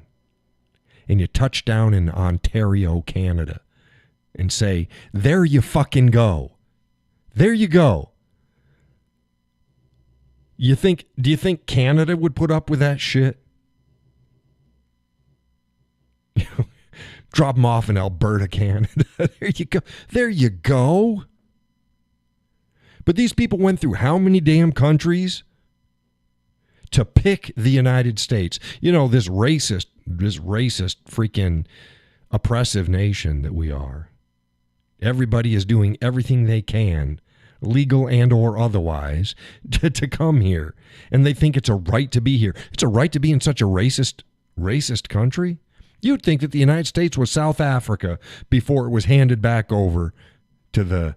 Speaker 1: and you touch down in Ontario, Canada, and say, there you fucking go. There you go. Do you think Canada would put up with that shit? Drop them off in Alberta, Canada. There you go. There you go. But these people went through how many damn countries to pick the United States? You know, this racist freaking oppressive nation that we are. Everybody is doing everything they can, legal and or otherwise, to come here. And they think it's a right to be here. It's a right to be in such a racist country? You'd think that the United States was South Africa before it was handed back over to the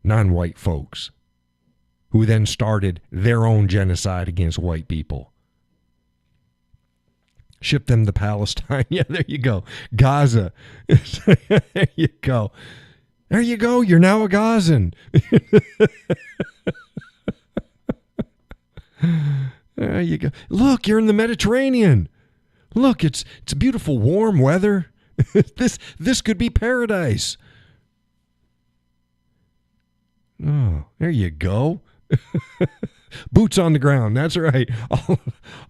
Speaker 1: non-white folks, who then started their own genocide against white people. Ship them to Palestine. Yeah, there you go. Gaza. There you go. There you go. You're now a Gazan. There you go. Look, you're in the Mediterranean. Look, it's beautiful, warm weather. This could be paradise. Oh, there you go. Boots on the ground. That's right.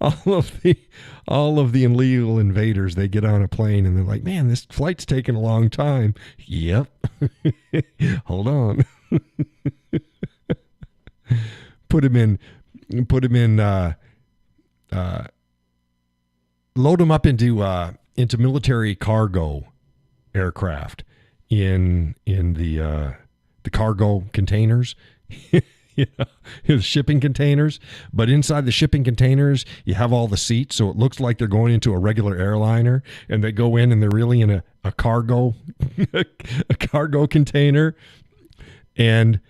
Speaker 1: All of the illegal invaders, they get on a plane and they're like, "Man, this flight's taking a long time." Yep. Hold on. Put him in. Load them up into military cargo aircraft in the cargo containers. The shipping containers, but inside the shipping containers you have all the seats, so it looks like they're going into a regular airliner, and they go in and they're really in a cargo a cargo container, and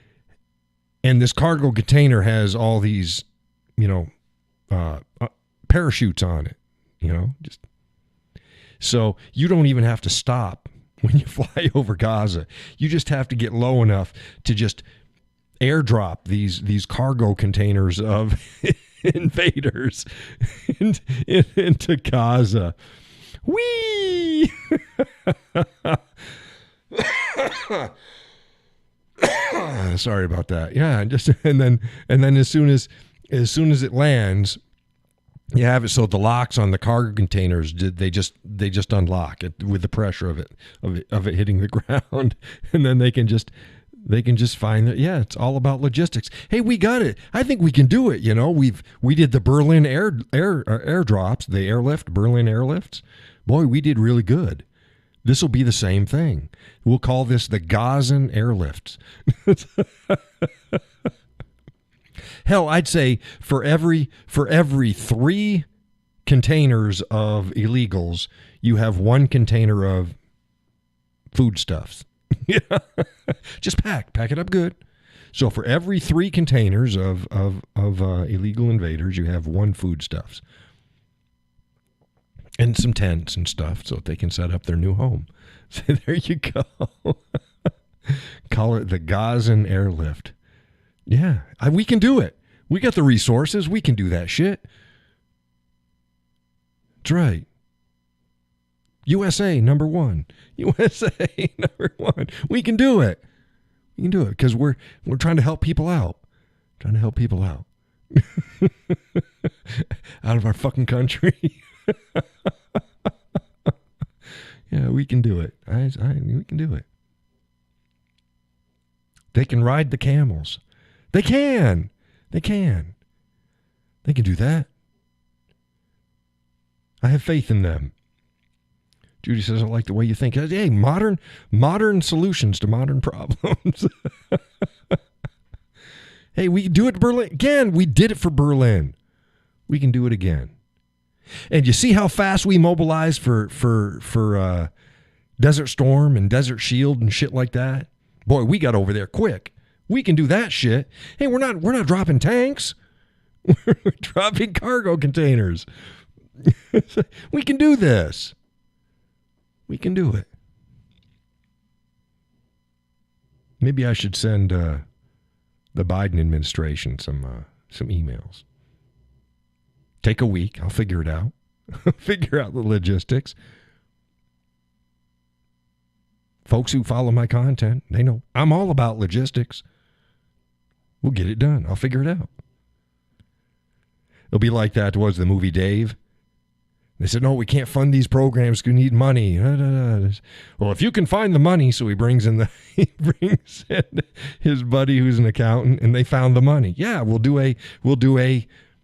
Speaker 1: this cargo container has all these parachutes on it, just so you don't even have to stop when you fly over Gaza. You just have to get low enough to just airdrop these cargo containers of invaders into Gaza. Whee! Sorry about that. Yeah, and then as soon as it lands, you have it so the locks on the cargo containers they just unlock it with the pressure of it hitting the ground, and then they can just find that, yeah, it's all about logistics. Hey, we got it. I think we can do it. We did the Berlin airdrops, the Berlin airlifts. Boy, we did really good. This will be the same thing. We'll call this the Gazan airlifts. Hell, I'd say for every 3 containers of illegals, you have 1 container of foodstuffs. Yeah. Just pack it up good. So for every 3 containers of illegal invaders, you have 1 foodstuffs and some tents and stuff so that they can set up their new home. So there you go. Call it the Gazan airlift. Yeah, we can do it. We got the resources. We can do that shit. That's right. USA number 1. USA number 1. We can do it. We can do it because we're trying to help people out. Out of our fucking country. Yeah, we can do it. We can do it. They can ride the camels. They can. They can do that. I have faith in them. Judy says, I like the way you think. Hey, modern solutions to modern problems. Hey, we can do it in Berlin. Again, we did it for Berlin. We can do it again. And you see how fast we mobilized for Desert Storm and Desert Shield and shit like that? Boy, we got over there quick. We can do that shit. Hey, we're not dropping tanks. We're dropping cargo containers. We can do this. We can do it. Maybe I should send the Biden administration some emails. Take a week. I'll figure it out. Figure out the logistics. Folks who follow my content, they know I'm all about logistics. We'll get it done. I'll figure it out. It'll be like that was the movie Dave. They said, no, we can't fund these programs. We need money. Well, if you can find the money. So he brings in his buddy who's an accountant, and they found the money. Yeah,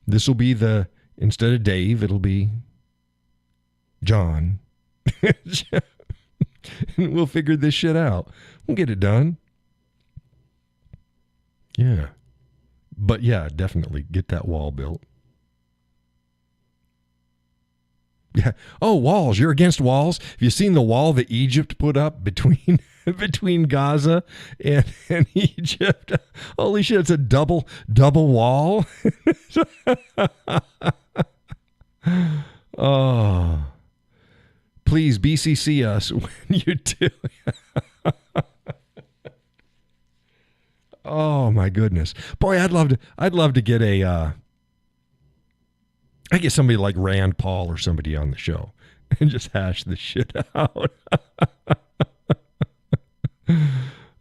Speaker 1: this will be instead of Dave, it'll be John. And we'll figure this shit out. We'll get it done. Yeah. But yeah, definitely get that wall built. Yeah. Oh, walls. You're against walls? Have you seen the wall that Egypt put up between Gaza and Egypt? Holy shit, it's a double wall. Oh. Please BCC us when you do. Oh my goodness. Boy, I'd love to get I get somebody like Rand Paul or somebody on the show and just hash this shit out.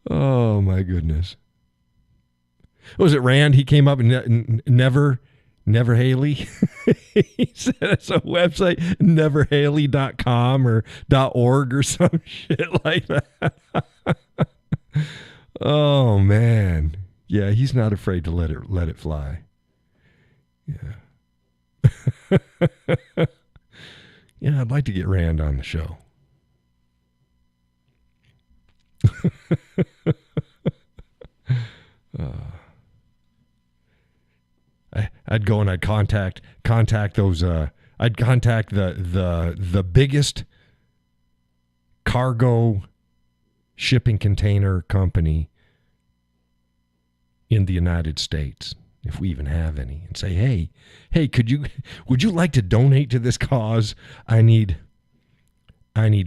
Speaker 1: Oh, my goodness. Was it Rand? He came up and Never Haley. He said it's a website, neverhaley.com or .org or some shit like that. Oh, man. Yeah, he's not afraid to let it fly. Yeah. Yeah, I'd like to get Rand on the show. I'd go and I'd contact those. I'd contact the biggest cargo shipping container company in the United States, if we even have any, and say, hey, would you like to donate to this cause? I need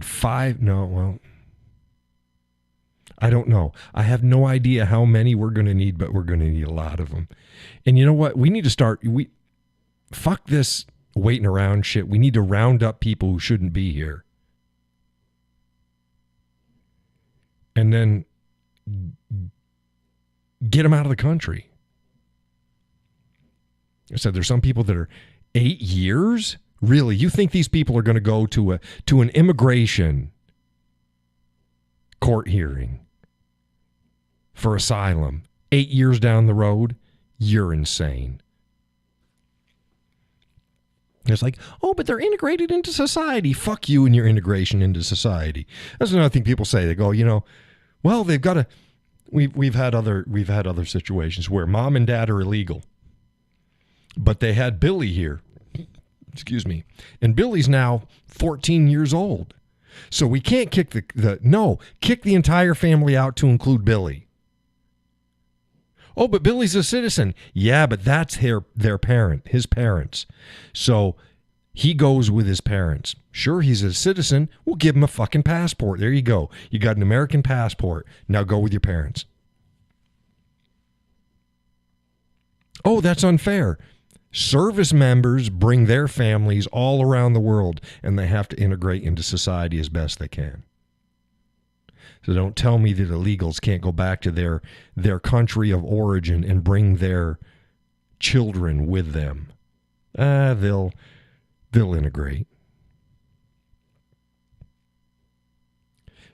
Speaker 1: five. No, well, I don't know. I have no idea how many we're going to need, but we're going to need a lot of them. And you know what? We need to start. Fuck this waiting around shit. We need to round up people who shouldn't be here. And then get them out of the country. I said there's some people that are 8 years? Really? You think these people are going to go to an immigration court hearing for asylum 8 years down the road? You're insane. It's like, oh, but they're integrated into society. Fuck you and your integration into society. That's another thing people say. They go, well, they've got to. We've had other situations where mom and dad are illegal, but they had Billy here. Excuse me, and Billy's now 14 years old, so we can't kick kick the entire family out to include Billy. Oh, but Billy's a citizen. Yeah, but that's his parents. So he goes with his parents. Sure, he's a citizen. We'll give him a fucking passport. There you go. You got an American passport. Now go with your parents. Oh, that's unfair. Service members bring their families all around the world, and they have to integrate into society as best they can. So don't tell me that illegals can't go back to their country of origin and bring their children with them. They'll integrate.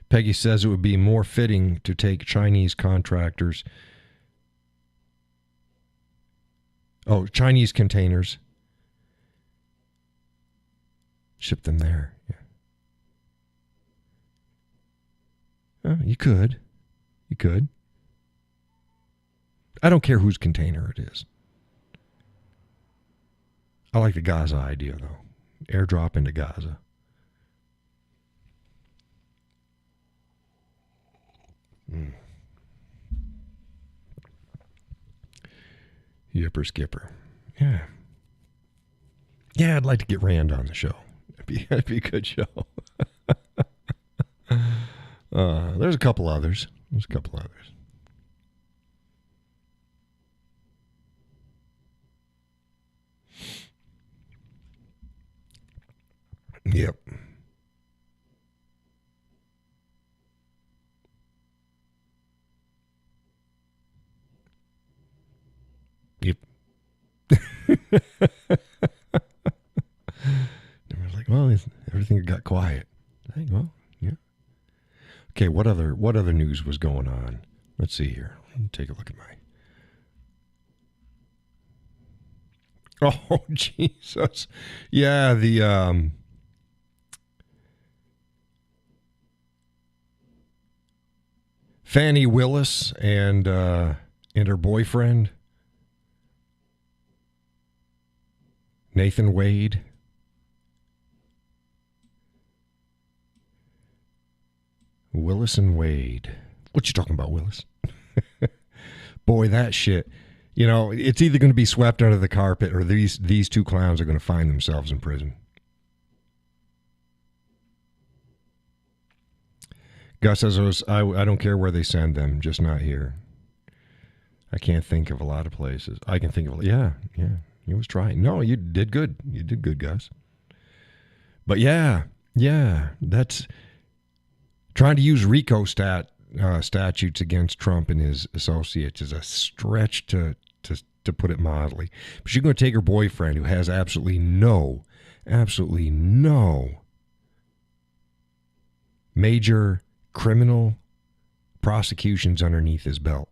Speaker 1: Peggy says it would be more fitting to take Chinese contractors. Oh, Chinese containers. Ship them there. Yeah. You could. I don't care whose container it is. I like the Gaza idea, though. Airdrop into Gaza. Yipper skipper. Yeah. Yeah, I'd like to get Rand on the show. That'd be a good show. There's a couple others. Yep. like, well, everything got quiet. Well, yeah. Okay, what other news was going on? Let's see here. Let me take a look at my. Oh, Jesus. Yeah, the Fannie Willis and her boyfriend Nathan Wade. Willis and Wade. What you talking about, Willis? Boy, that shit. You know, it's either going to be swept under the carpet or these two clowns are going to find themselves in prison. Gus says, I don't care where they send them, just not here. I can't think of a lot of places. I can think of, yeah, he was trying. No, you did good. You did good, Gus. But yeah, that's trying to use RICO statutes against Trump and his associates is a stretch to put it mildly. But she's going to take her boyfriend, who has absolutely no major criminal prosecutions underneath his belt,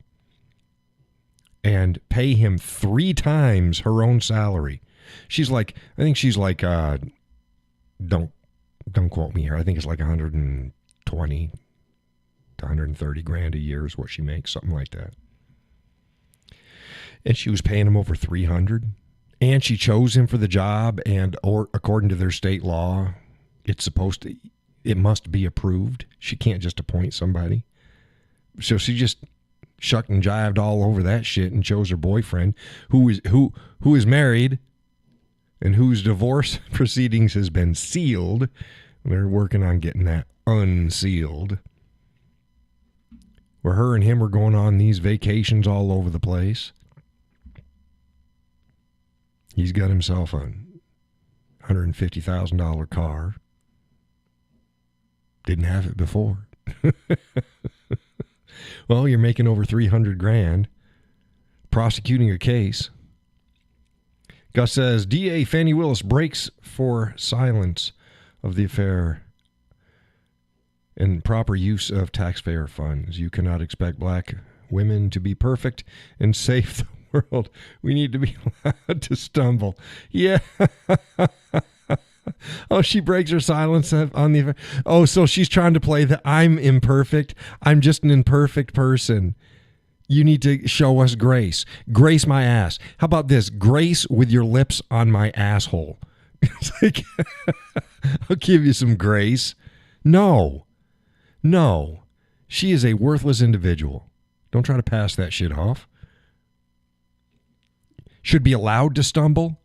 Speaker 1: and pay him 3 times her own salary. She's like, I think she's like, don't quote me here. I think it's like 120 to 130 grand a year is what she makes, something like that. And she was paying him over 300, and she chose him for the job. Or according to their state law, it must be approved. She can't just appoint somebody. So she just shucked and jived all over that shit and chose her boyfriend, who is married and whose divorce proceedings has been sealed. They're working on getting that unsealed. Where her and him are going on these vacations all over the place. He's got himself a $150,000 car. Didn't have it before. Well, you're making over 300 grand prosecuting a case. Gus says, DA Fannie Willis breaks for silence of the affair and proper use of taxpayer funds. You cannot expect black women to be perfect and save the world. We need to be allowed to stumble. Yeah. Oh, she breaks her silence on the... Oh, so she's trying to play the I'm imperfect. I'm just an imperfect person. You need to show us grace. Grace my ass. How about this? Grace with your lips on my asshole. It's like, I'll give you some grace. No. She is a worthless individual. Don't try to pass that shit off. Should be allowed to stumble?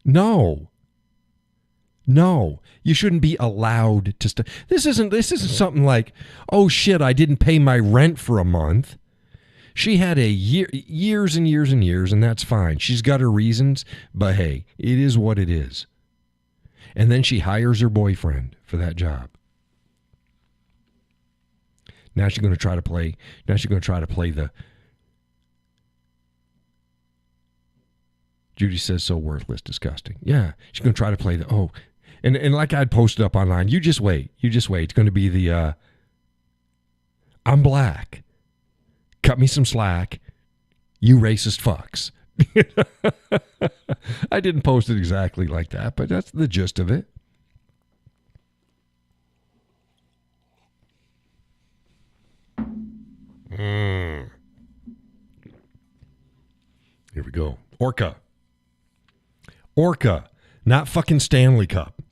Speaker 1: No, you shouldn't be allowed to This isn't something like, oh shit, I didn't pay my rent for a month. She had years and years and years, and that's fine. She's got her reasons, but hey, it is what it is. And then she hires her boyfriend for that job. Now she's going to try to play the Judy says so worthless, disgusting. Yeah, she's going to try to play the, and like I'd posted up online, you just wait. It's going to be the, I'm black. Cut me some slack. You racist fucks. I didn't post it exactly like that, but that's the gist of it. Here we go. Orca, not fucking Stanley Cup.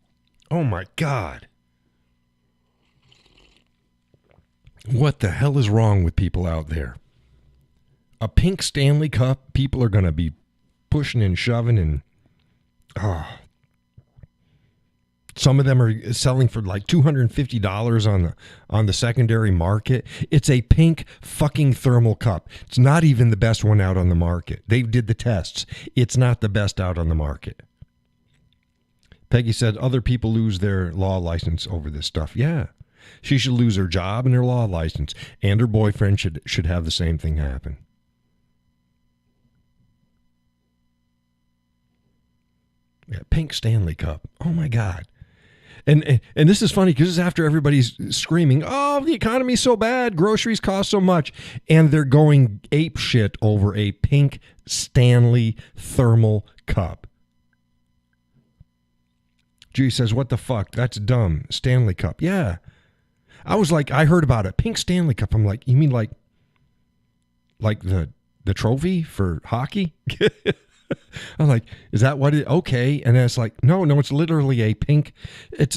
Speaker 1: Oh my God. What the hell is wrong with people out there? A pink Stanley Cup, people are going to be pushing and shoving and some of them are selling for like $250 on the secondary market. It's a pink fucking thermal cup. It's not even the best one out on the market. They did the tests. It's not the best out on the market. Peggy said other people lose their law license over this stuff. Yeah. She should lose her job and her law license, and her boyfriend should have the same thing happen. Yeah, pink Stanley Cup. Oh my God. And this is funny because this is after everybody's screaming, oh, the economy's so bad, groceries cost so much. And they're going ape shit over a pink Stanley thermal cup. Judy says, what the fuck? That's dumb. Stanley Cup. Yeah. I was like, I heard about it. Pink Stanley Cup. I'm like, you mean like the trophy for hockey? I'm like, is that what it? Okay. And it's like, no, it's literally a pink. It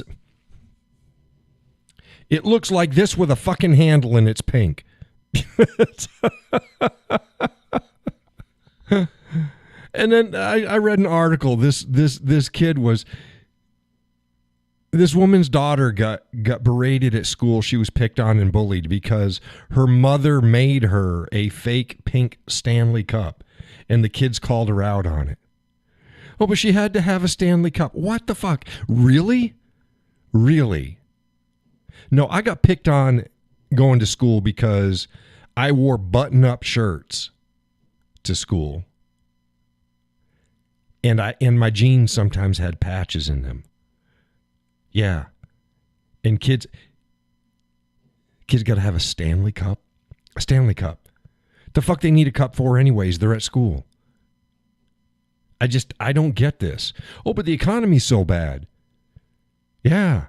Speaker 1: looks like this with a fucking handle and it's pink. And then I read an article. This kid was, this woman's daughter got berated at school. She was picked on and bullied because her mother made her a fake pink Stanley Cup. And the kids called her out on it. Oh, but she had to have a Stanley Cup. What the fuck? Really? Really? No, I got picked on going to school because I wore button-up shirts to school. And my jeans sometimes had patches in them. Yeah. And kids got to have a Stanley Cup. A Stanley Cup. The fuck they need a cup for anyways? They're at school. I don't get this. Oh, but the economy's so bad. Yeah.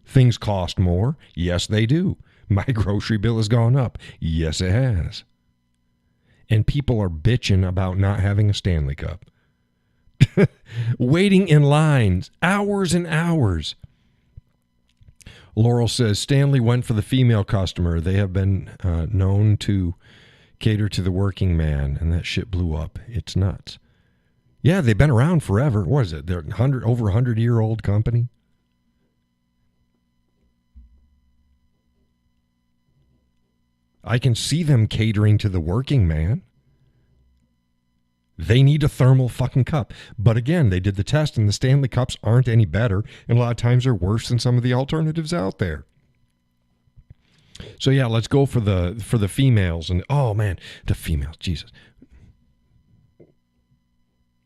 Speaker 1: Things cost more. Yes, they do. My grocery bill has gone up. Yes, it has. And people are bitching about not having a Stanley Cup. Waiting in lines, hours and hours. Laurel says, Stanley went for the female customer. They have been known to cater to the working man, and that shit blew up. It's nuts. Yeah, they've been around forever. What is it? They're over 100-year-old company. I can see them catering to the working man. They need a thermal fucking cup. But again, they did the test, and the Stanley Cups aren't any better, and a lot of times they're worse than some of the alternatives out there. So yeah, let's go for the females. And oh man, the females, Jesus.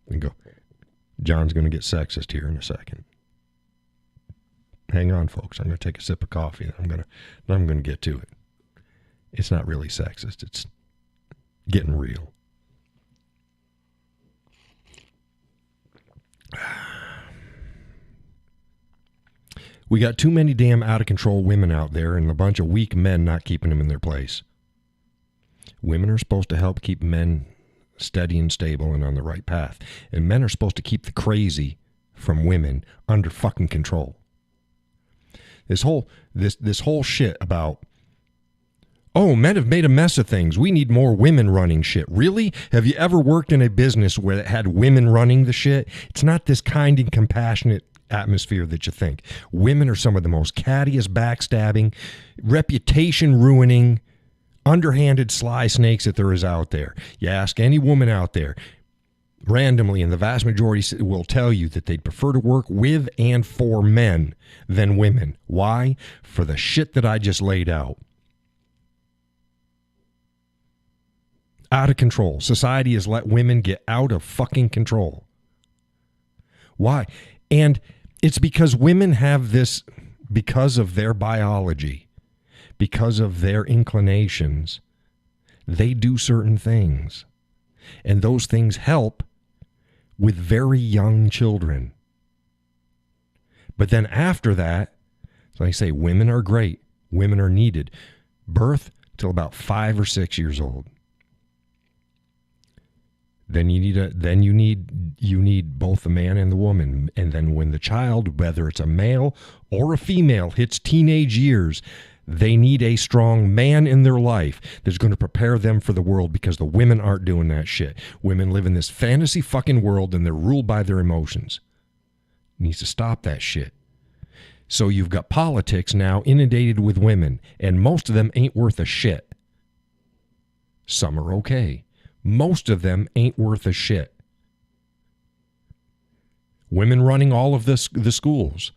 Speaker 1: And go. John's going to get sexist here in a second. Hang on, folks. I'm going to take a sip of coffee. And I'm going to get to it. It's not really sexist. It's getting real. We got too many damn out-of-control women out there and a bunch of weak men not keeping them in their place. Women are supposed to help keep men steady and stable and on the right path. And men are supposed to keep the crazy from women under fucking control. This whole shit about, oh, men have made a mess of things. We need more women running shit. Really? Have you ever worked in a business where it had women running the shit? It's not this kind and compassionate atmosphere that you think. Women are some of the most cattiest, backstabbing, reputation ruining, underhanded sly snakes that there is out there. You ask any woman out there randomly, and the vast majority will tell you that they'd prefer to work with and for men than women. Why? For the shit that I just laid out. Out of control. Society has let women get out of fucking control. Why? And it's because women have this, because of their biology, because of their inclinations, they do certain things. And those things help with very young children. But then after that, so I say women are great. Women are needed. Birth till about 5 or 6 years old. Then you need both the man and the woman. And then when the child, whether it's a male or a female, hits teenage years, they need a strong man in their life that's going to prepare them for the world, because the women aren't doing that shit. Women live in this fantasy fucking world and they're ruled by their emotions. Needs to stop that shit. So you've got politics now inundated with women, and most of them ain't worth a shit. Some are okay. Most of them ain't worth a shit. Women running all of the schools.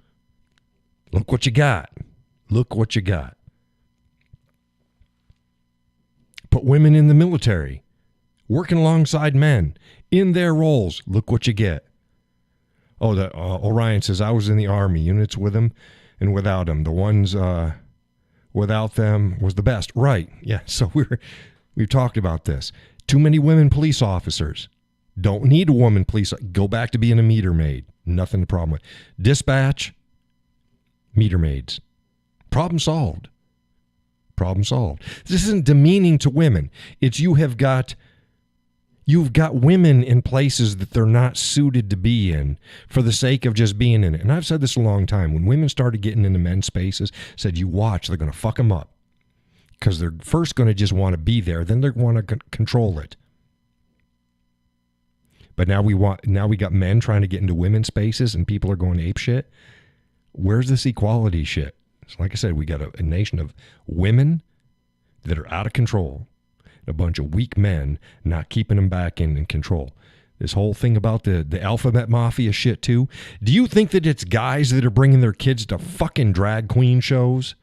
Speaker 1: Look what you got. Look what you got. Put women in the military, working alongside men in their roles. Look what you get. Oh, Orion says, I was in the Army. Units with him and without him. The ones without them was the best. Right. Yeah. So we've talked about this. Too many women police officers. Don't need a woman police. Go back to being a meter maid. Nothing to problem with. Dispatch, meter maids. Problem solved. Problem solved. This isn't demeaning to women. It's you've got women in places that they're not suited to be in for the sake of just being in it. And I've said this a long time. When women started getting into men's spaces, said, you watch, they're going to fuck them up. Because they're first going to just want to be there, then they're going to control it. But now we got men trying to get into women's spaces and people are going ape shit. Where's this equality shit? So like I said, we got a nation of women that are out of control. A bunch of weak men not keeping them back in control. This whole thing about the alphabet mafia shit too. Do you think that it's guys that are bringing their kids to fucking drag queen shows?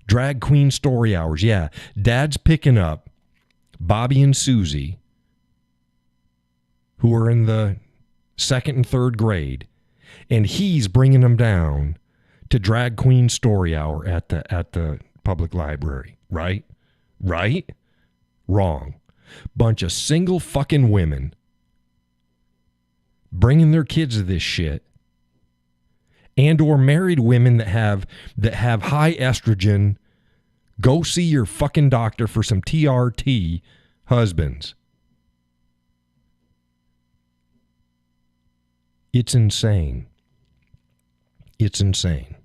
Speaker 1: Drag queen story hours. Yeah. Dad's picking up Bobby and Susie, who are in the 2nd and 3rd grade, and he's bringing them down to drag queen story hour at the public library. Right? Right? Wrong. Bunch of single fucking women bringing their kids to this shit, and or married women that have high estrogen. Go see your fucking doctor for some TRT husbands. It's insane. It's insane.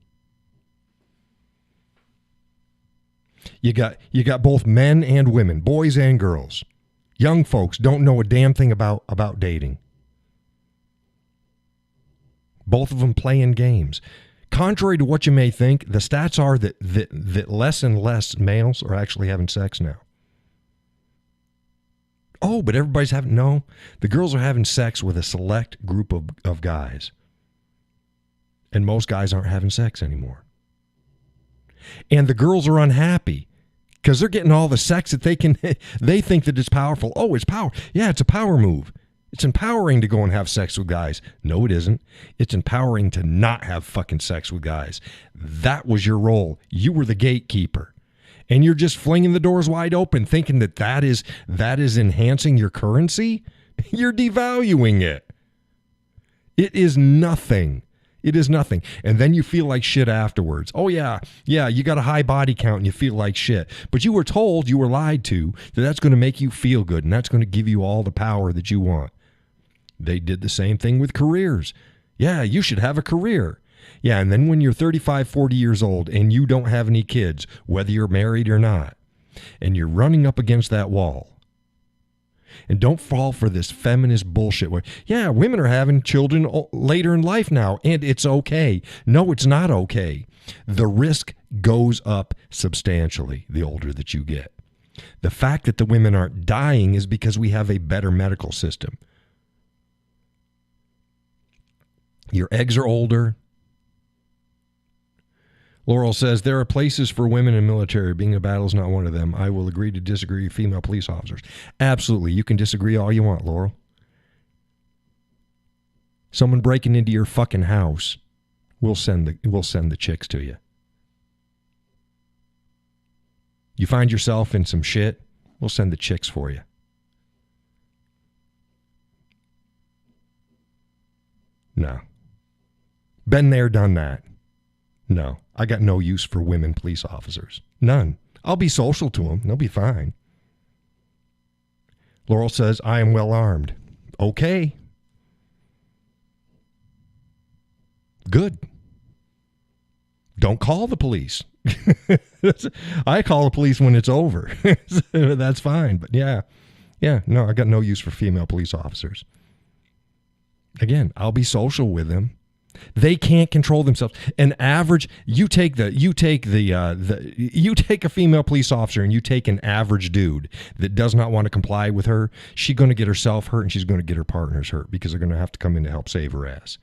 Speaker 1: You got both men and women, boys and girls. Young folks don't know a damn thing about dating. Both of them playing games. Contrary to what you may think, the stats are that less and less males are actually having sex now. Oh, but everybody's having, no. The girls are having sex with a select group of guys. And most guys aren't having sex anymore. And the girls are unhappy because they're getting all the sex that they think that it's powerful. Oh, it's power. Yeah, it's a power move. It's empowering to go and have sex with guys. No, it isn't. It's empowering to not have fucking sex with guys. That was your role. You were the gatekeeper. And you're just flinging the doors wide open thinking that is enhancing your currency? You're devaluing it. It is nothing. It is nothing. And then you feel like shit afterwards. Oh, yeah, you got a high body count and you feel like shit. But you were told, you were lied to, that that's going to make you feel good and that's going to give you all the power that you want. They did the same thing with careers. Yeah, you should have a career. Yeah, and then when you're 35, 40 years old and you don't have any kids, whether you're married or not, and you're running up against that wall, and don't fall for this feminist bullshit where, yeah, women are having children later in life now, and it's okay. No, it's not okay. The risk goes up substantially the older that you get. The fact that the women aren't dying is because we have a better medical system. Your eggs are older. Laurel says, there are places for women in military. Being a battle is not one of them. I will agree to disagree with female police officers. Absolutely. You can disagree all you want, Laurel. Someone breaking into your fucking house, we'll send the chicks to you. You find yourself in some shit, we'll send the chicks for you. No. Been there, done that. No, I got no use for women police officers. None. I'll be social to them. They'll be fine. Laurel says, I am well armed. Okay. Good. Don't call the police. I call the police when it's over. That's fine. But yeah, no, I got no use for female police officers. Again, I'll be social with them. They can't control themselves. An average, you take a female police officer and you take an average dude that does not want to comply with her, she's going to get herself hurt and she's going to get her partners hurt because they're going to have to come in to help save her ass.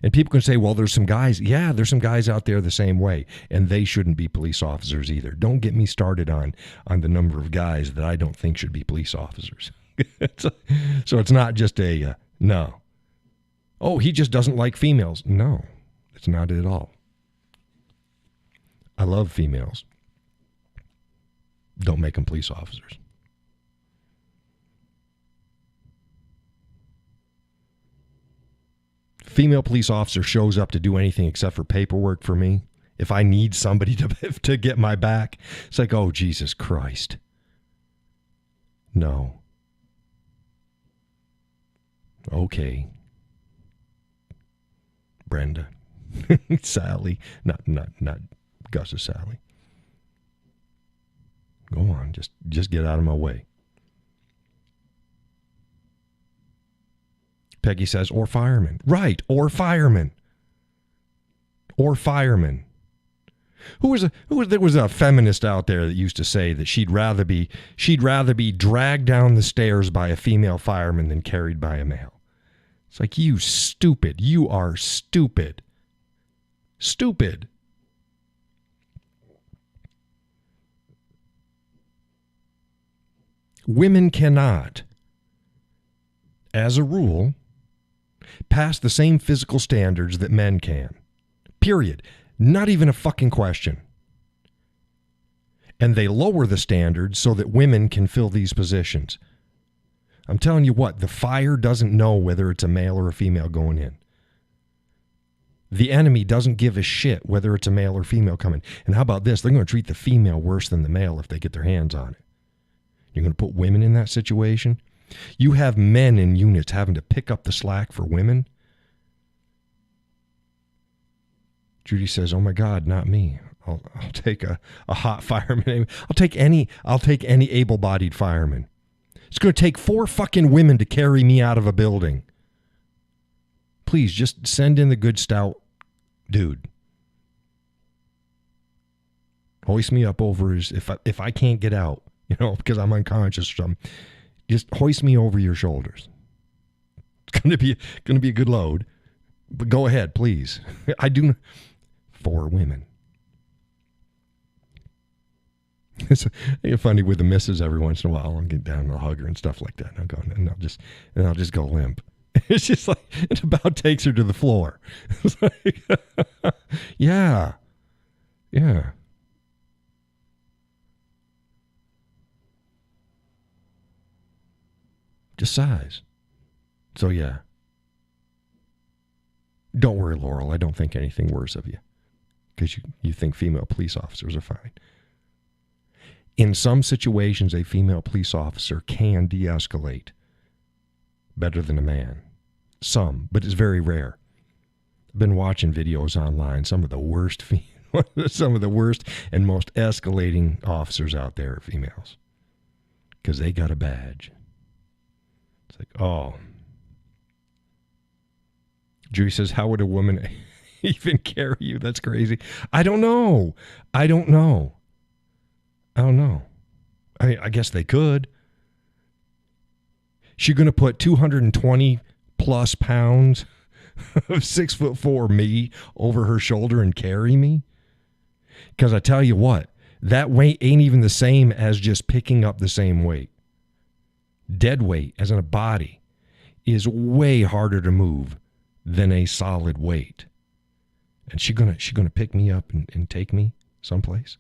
Speaker 1: And people can say, well, there's some guys. Yeah, there's some guys out there the same way, and they shouldn't be police officers either. Don't get me started on the number of guys that I don't think should be police officers. So it's not just no. Oh, he just doesn't like females. No, it's not it at all. I love females. Don't make them police officers. Female police officer shows up to do anything except for paperwork for me. If I need somebody to get my back, it's like, oh, Jesus Christ. No. Okay. Brenda. Sally. Not Gus's Sally. Go on. Just get out of my way. Peggy says, or fireman. Right. Or fireman. Or fireman. There was a feminist out there that used to say that she'd rather be dragged down the stairs by a female fireman than carried by a male. It's like, you stupid. You are stupid. Stupid. Women cannot, as a rule, pass the same physical standards that men can. Period. Not even a fucking question. And they lower the standards so that women can fill these positions. I'm telling you what, the fire doesn't know whether it's a male or a female going in. The enemy doesn't give a shit whether it's a male or female coming. And how about this? They're going to treat the female worse than the male if they get their hands on it. You're going to put women in that situation? You have men in units having to pick up the slack for women? Judy says, oh my God, not me. I'll take a hot fireman. I'll take any able-bodied fireman. It's going to take 4 fucking women to carry me out of a building. Please, just send in the good stout dude. Hoist me up over his, if I can't get out, because I'm unconscious or something, just hoist me over your shoulders. It's going to be a good load. But go ahead, please. I do 4 women. It's funny with the missus every once in a while. I'll get down and I'll hug her and stuff like that. And I'll just go limp. It's just like, it about takes her to the floor. It's like, yeah. Just size. So yeah. Don't worry, Laurel. I don't think anything worse of you. Because you think female police officers are fine. In some situations, a female police officer can de-escalate better than a man. Some, but it's very rare. I've been watching videos online. Some of the worst and most escalating officers out there are females. Because they got a badge. It's like, oh. Judy says, how would a woman even carry you? That's crazy. I don't know. I guess they could. She's going to put 220 plus pounds of 6'4" me over her shoulder and carry me? Because I tell you what, that weight ain't even the same as just picking up the same weight. Dead weight, as in a body, is way harder to move than a solid weight. And she's gonna pick me up and take me someplace.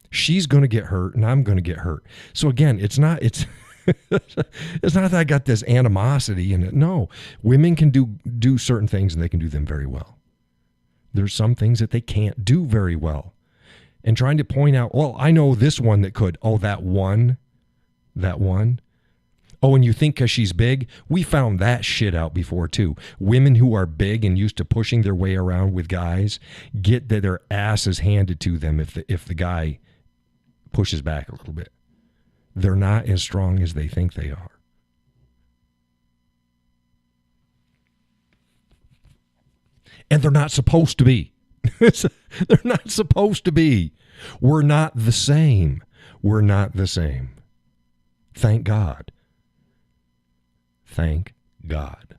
Speaker 1: She's gonna get hurt and I'm gonna get hurt. So again, it's not that I got this animosity in it. No, women can do certain things and they can do them very well. There's some things that they can't do very well. And trying to point out, well, I know this one that could. Oh, that one. Oh, and you think because she's big? We found that shit out before, too. Women who are big and used to pushing their way around with guys get their asses handed to them if the guy pushes back a little bit. They're not as strong as they think they are. And they're not supposed to be. They're not supposed to be. We're not the same. We're not the same. Thank God. Thank God.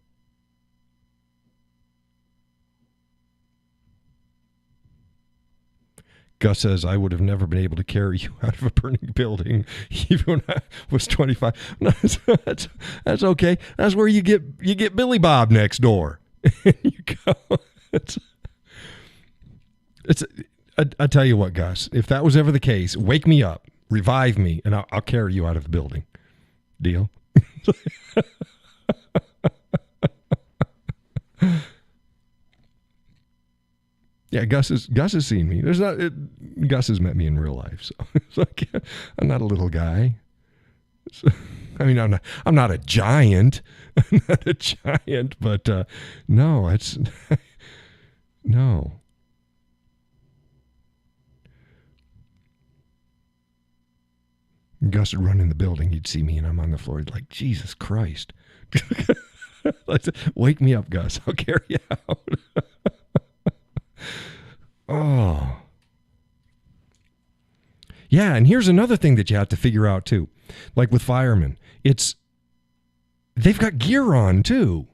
Speaker 1: Gus says, I would have never been able to carry you out of a burning building even when I was 25. No, that's okay. That's where you get Billy Bob next door. You go. I tell you what, Gus, if that was ever the case, wake me up, revive me, and I'll carry you out of the building. Deal? Yeah, Gus has seen me. Gus has met me in real life, so it's like I'm not a little guy. So, I mean, I'm not a giant. I'm not a giant, but no, it's no. Gus would run in the building. He'd see me, and I'm on the floor. He'd like, Jesus Christ! I said, wake me up, Gus. I'll carry you out. Oh. Yeah, and here's another thing that you have to figure out too. Like with firemen, they've got gear on too.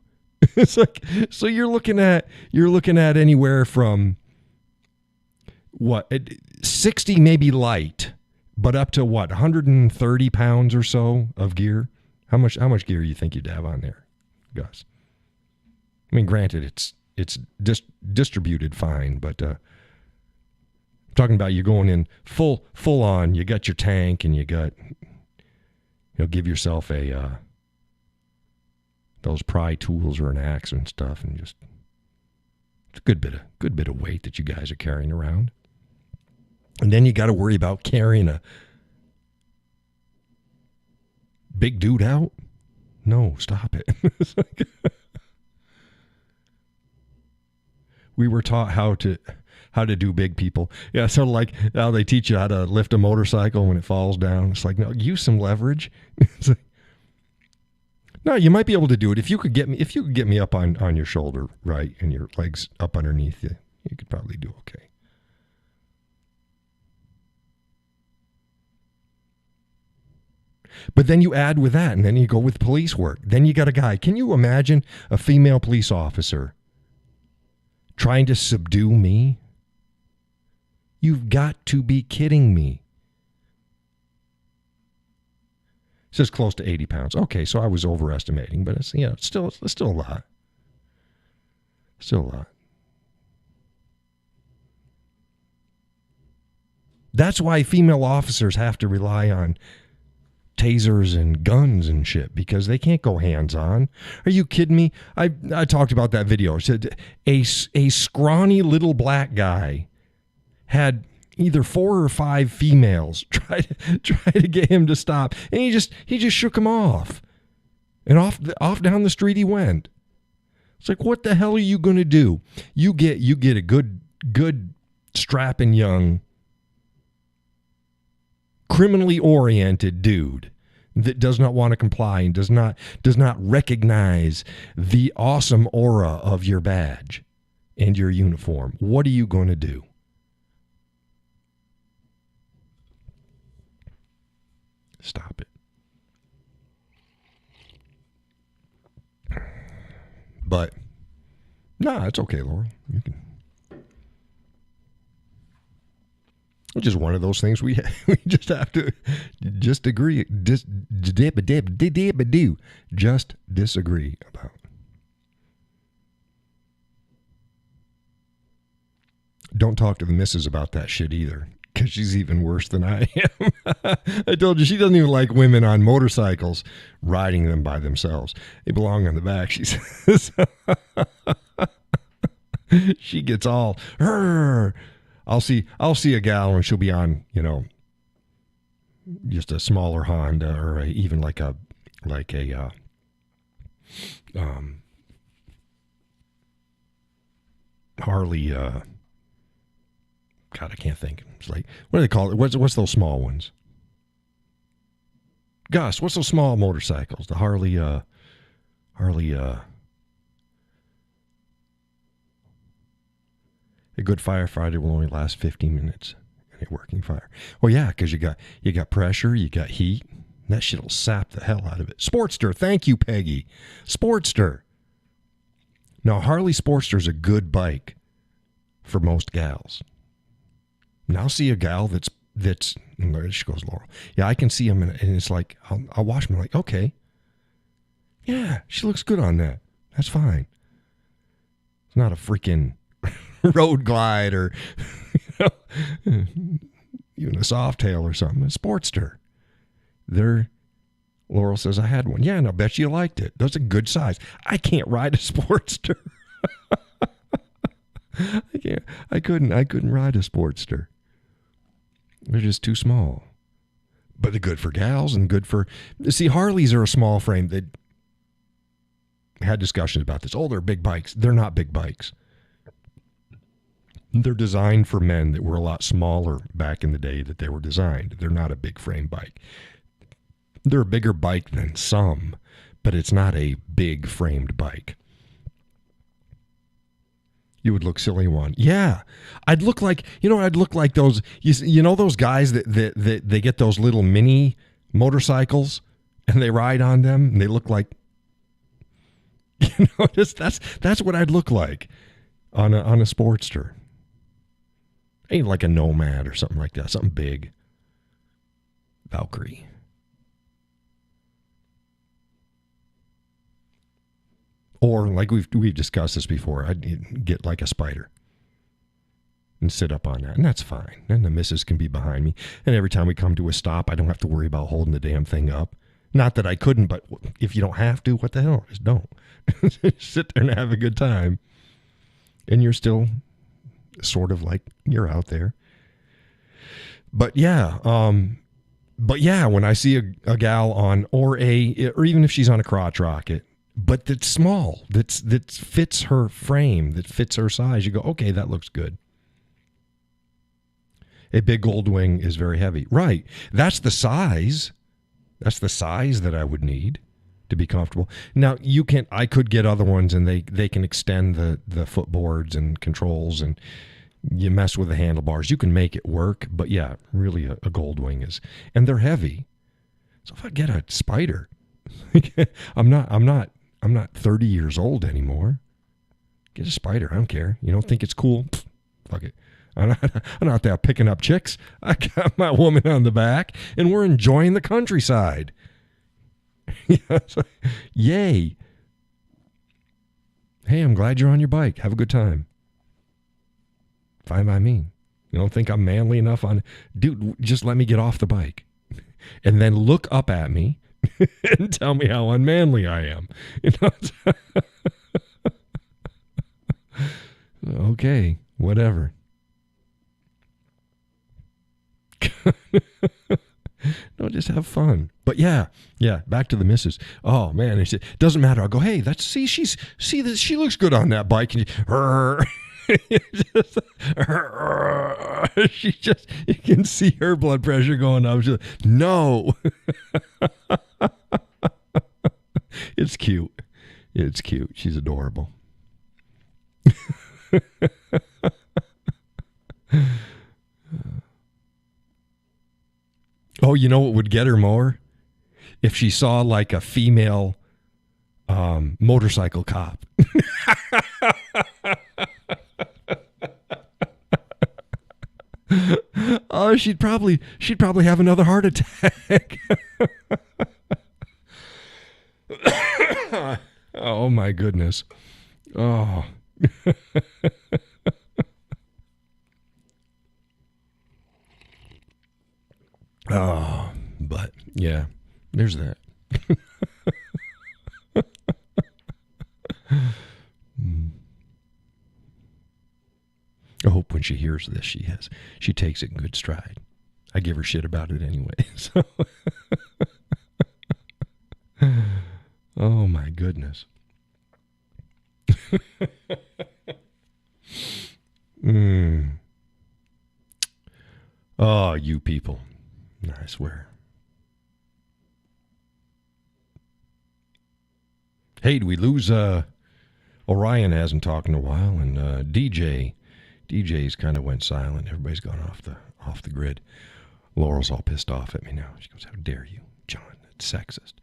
Speaker 1: It's like, so you're looking at anywhere from 60 maybe light, but up to 130 pounds or so of gear. How much gear do you think you'd have on there, Gus? I mean, granted, it's distributed fine, but I'm talking about you going in full on. You got your tank, and you got, give yourself those pry tools or an axe and stuff, and just it's a good bit of weight that you guys are carrying around. And then you got to worry about carrying a big dude out. No, stop it. We were taught how to do big people. Yeah, sort of like how they teach you how to lift a motorcycle when it falls down. It's like, no, use some leverage. It's like, no, you might be able to do it if you could get me up on your shoulder, right, and your legs up underneath you. You could probably do okay. But then you add with that, and then you go with police work. Then you got a guy. Can you imagine a female police officer trying to subdue me? You've got to be kidding me. It says close to 80 pounds. Okay, so I was overestimating, but it's still a lot. Still a lot. That's why female officers have to rely on tasers and guns and shit, because they can't go hands-on. Are you kidding me? I talked about that video. It said a scrawny little black guy had either 4 or 5 females try to get him to stop, and he just shook him off, and off down the street he went. It's like, what the hell are you going to do? You get a good strapping young, criminally oriented dude that does not want to comply and does not recognize the awesome aura of your badge and your uniform. What are you going to do? Stop it. But no, it's okay, Laura. You can. It's just one of those things we just have to agree, just disagree about. Don't talk to the missus about that shit either, because she's even worse than I am. I told you, she doesn't even like women on motorcycles riding them by themselves. They belong on the back, she says. She gets all, I'll see a gal and she'll be on, just a smaller Honda or even like a Harley. God, I can't think. It's like, what do they call it? What's those small ones? Gus, what's those small motorcycles? The Harley. A good firefighter will only last 15 minutes in a working fire. Well, yeah, because you got pressure, you got heat. That shit will sap the hell out of it. Sportster, thank you, Peggy. Sportster. Now, Harley Sportster is a good bike for most gals. Now see a gal that's she goes, Laurel. Yeah, I can see him, and it's like I'll watch him like, okay, yeah, she looks good on that. That's fine. It's not a freaking road glide or even a Softail or something. A Sportster. Laurel says, I had one. Yeah, and I bet you liked it. That's a good size. I can't ride a Sportster. I couldn't ride a Sportster. They're just too small. But they're good for gals and good for... See, Harleys are a small frame. They had discussions about this. Oh, they're big bikes. They're not big bikes. They're designed for men that were a lot smaller back in the day that they were designed. They're not a big frame bike. They're a bigger bike than some, but it's not a big framed bike. You would look silly one. Yeah. I'd look like those, you know those guys that they get those little mini motorcycles and they ride on them and they look like, that's what I'd look like on a Sportster. Ain't like a Nomad or something like that. Something big. Valkyrie. Or like we've discussed this before, I'd get like a Spider and sit up on that, and that's fine. And the missus can be behind me. And every time we come to a stop, I don't have to worry about holding the damn thing up. Not that I couldn't, but if you don't have to, what the hell? Just don't. Sit there and have a good time. And you're still sort of like you're out there. But yeah, when I see a gal on or even if she's on a crotch rocket, but that's small, that fits her frame, that fits her size, you go, okay, that looks good. A big gold wing is very heavy. Right. That's the size. That's the size that I would need to be comfortable. Now, I could get other ones, and they can extend the footboards and controls, and you mess with the handlebars. You can make it work, but yeah, really a gold wing is, and they're heavy. So if I get a Spider, I'm not 30 years old anymore. Get a Spider. I don't care. You don't think it's cool? Pfft, fuck it. I'm not there picking up chicks. I got my woman on the back, and we're enjoying the countryside. Yay. Hey, I'm glad you're on your bike. Have a good time. Fine by me. You don't think I'm manly enough dude, just let me get off the bike. And then look up at me and tell me how unmanly I am. Okay, whatever. No, just have fun. But yeah, back to the missus. Oh man, it doesn't matter. I'll go, hey, she looks good on that bike. And you can see her blood pressure going up. She's like, no. It's cute. It's cute. She's adorable. Oh, you know what would get her more? If she saw like a female motorcycle cop. Oh, she'd probably have another heart attack. Oh my goodness. Oh. Oh, but yeah, there's that. I hope when she hears this, she takes it in good stride. I give her shit about it anyway. So, oh my goodness. Oh, you people. I swear. Hey, did we lose Orion hasn't talked in a while, and DJ's kind of went silent. Everybody's gone off the grid. Laurel's all pissed off at me now. She goes, how dare you, John? It's sexist.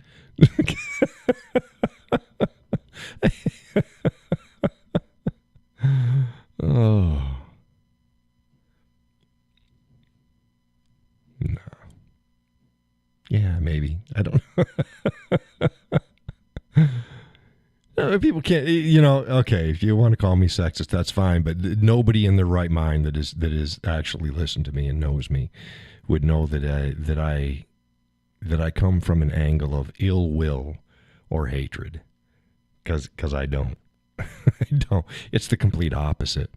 Speaker 1: Oh. people can't, you know, okay, if you want to call me sexist, that's fine, but nobody in their right mind that is actually listened to me and knows me would know that I come from an angle of ill will or hatred, because I don't. I don't. It's the complete opposite.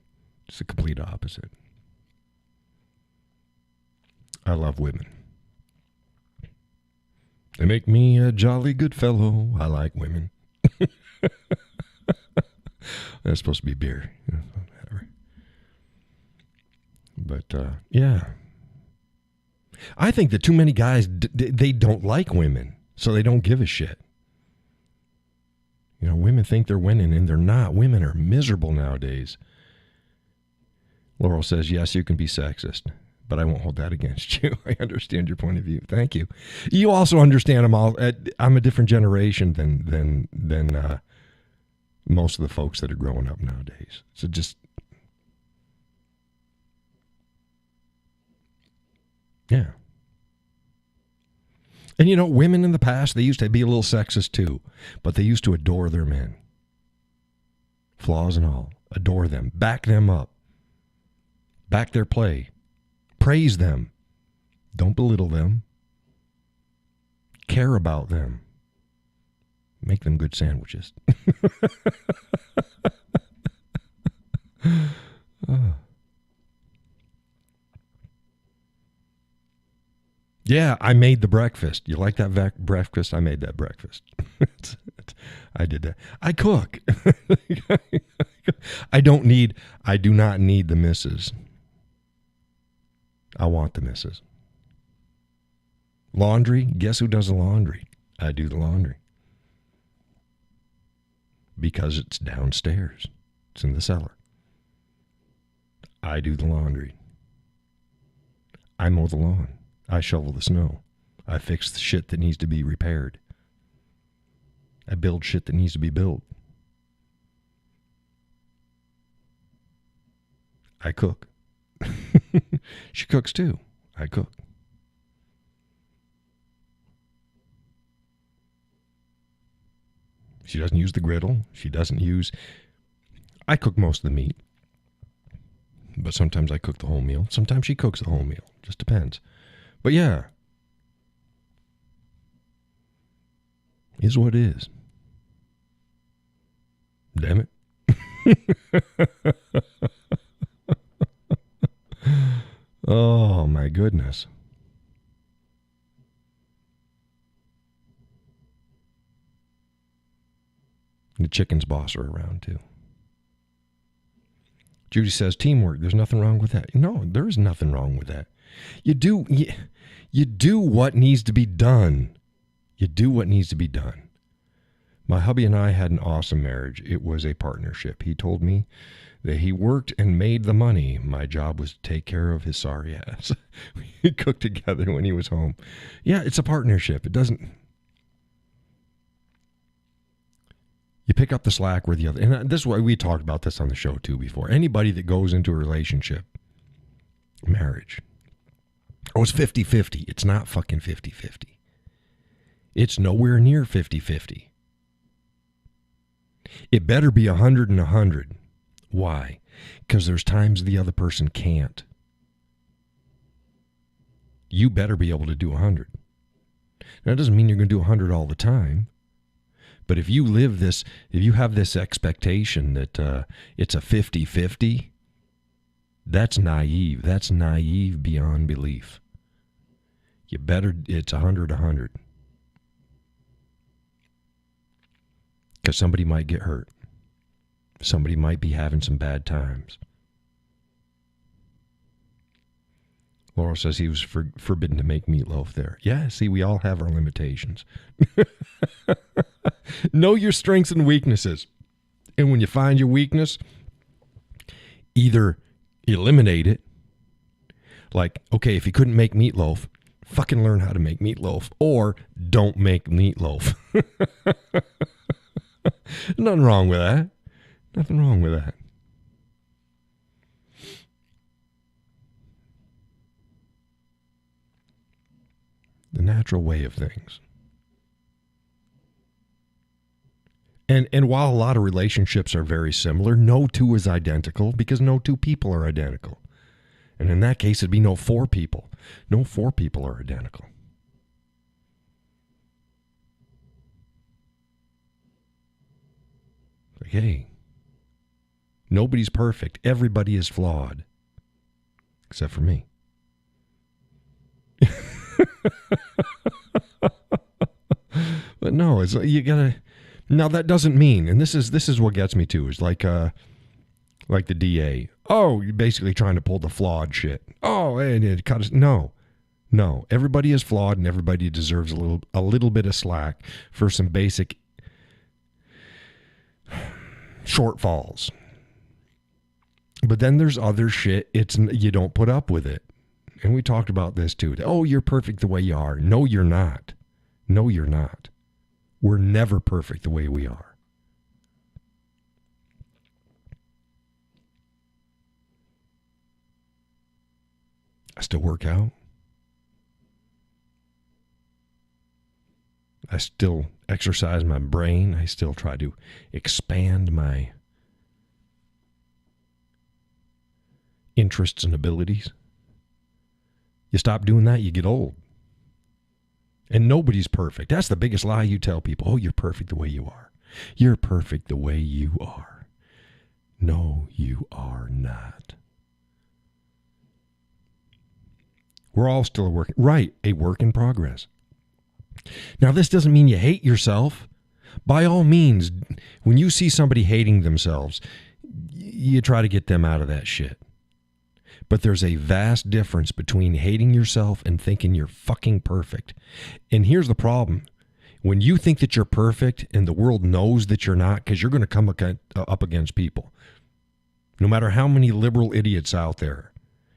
Speaker 1: It's the complete opposite. I love women. They make me a jolly good fellow. I like women. That's supposed to be beer. Whatever. But, yeah. I think that too many guys, they don't like women, so they don't give a shit. You know, women think they're winning, and they're not. Women are miserable nowadays. Laurel says, yes, you can be sexist, but I won't hold that against you. I understand your point of view. Thank you. You also understand I'm a different generation than most of the folks that are growing up nowadays. So just, yeah. And you know, women in the past, they used to be a little sexist too, but they used to adore their men. Flaws and all. Adore them. Back them up. Back their play. Praise them. Don't belittle them. Care about them. Make them good sandwiches. Yeah, I made the breakfast. You like that breakfast? I made that breakfast. I did that. I cook. I do not need the missus. I want the missus. Laundry? Guess who does the laundry? I do the laundry. Because it's downstairs. It's in the cellar. I do the laundry. I mow the lawn. I shovel the snow. I fix the shit that needs to be repaired. I build shit that needs to be built. I cook. She cooks too. I cook. She doesn't use the griddle. I cook most of the meat. But sometimes I cook the whole meal. Sometimes she cooks the whole meal. Just depends. But yeah. Is what it is. Damn it. Oh, my goodness. The chicken's boss are around, too. Judy says, teamwork, there's nothing wrong with that. No, there is nothing wrong with that. You do what needs to be done. You do what needs to be done. My hubby and I had an awesome marriage. It was a partnership. He told me that he worked and made the money. My job was to take care of his sorry ass. We cooked together when he was home. Yeah, it's a partnership. It doesn't... You pick up the slack where the other... And this is why we talked about this on the show, too, before. Anybody that goes into a relationship, marriage, it's 50-50. It's not fucking 50-50. It's nowhere near 50-50. It better be 100 and 100. Why? Because there's times the other person can't. You better be able to do 100. Now, that doesn't mean you're going to do 100 all the time. But if you have this expectation that it's a 50-50, that's naive. That's naive beyond belief. It's 100-100. Because somebody might get hurt. Somebody might be having some bad times. Laurel says he was forbidden to make meatloaf there. Yeah, see, we all have our limitations. Know your strengths and weaknesses. And when you find your weakness, either eliminate it. Like, okay, if you couldn't make meatloaf, fucking learn how to make meatloaf. Or don't make meatloaf. Nothing wrong with that. Nothing wrong with that. The natural way of things. And while a lot of relationships are very similar, no two is identical because no two people are identical. And in that case, it'd be no four people. No four people are identical. Like, hey, nobody's perfect. Everybody is flawed. Except for me. But no, it's you gotta. Now that doesn't mean, and this is what gets me too, is like the DA. Oh, you're basically trying to pull the flawed shit. Oh, and it cut us. No. Everybody is flawed, and everybody deserves a little bit of slack for some basic shortfalls. But then there's other shit. You don't put up with it, and we talked about this too. Oh, you're perfect the way you are. No, you're not. No, you're not. We're never perfect the way we are. I still work out. I still exercise my brain. I still try to expand my interests and abilities. You stop doing that, you get old. And nobody's perfect. That's the biggest lie you tell people. Oh, you're perfect the way you are. You're perfect the way you are. No, you are not. We're all still a work in progress. Now, this doesn't mean you hate yourself. By all means, when you see somebody hating themselves, you try to get them out of that shit. But there's a vast difference between hating yourself and thinking you're fucking perfect. And here's the problem. When you think that you're perfect and the world knows that you're not, because you're going to come up against people. No matter how many liberal idiots out there,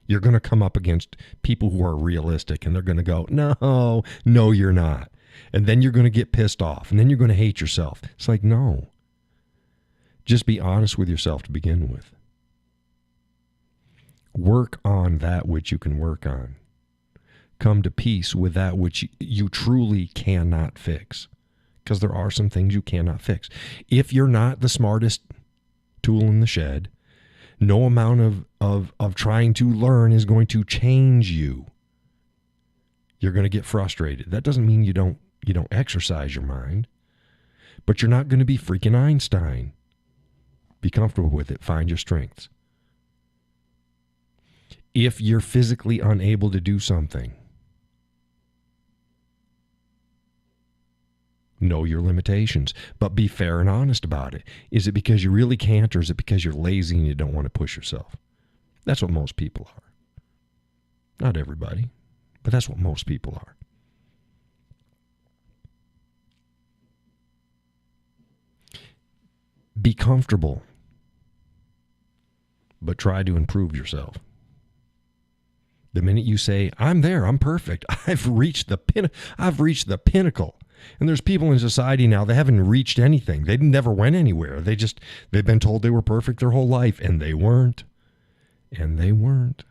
Speaker 1: you're going to come up against people who are realistic, and they're going to go, no, you're not. And then you're going to get pissed off, and then you're going to hate yourself. It's like, no. Just be honest with yourself to begin with. Work on that which you can work on. Come to peace with that which you truly cannot fix. Because there are some things you cannot fix. If you're not the smartest tool in the shed, no amount of trying to learn is going to change you. You're going to get frustrated. That doesn't mean you don't exercise your mind. But you're not going to be freaking Einstein. Be comfortable with it. Find your strengths. If you're physically unable to do something, know your limitations, but be fair and honest about it. Is it because you really can't, or is it because you're lazy and you don't want to push yourself? That's what most people are. Not everybody, but that's what most people are. Be comfortable, but try to improve yourself. The minute you say, I'm there, I'm perfect, I've reached the pinnacle. And there's people in society now that haven't reached anything. They never went anywhere. They've been told they were perfect their whole life, and they weren't. And they weren't.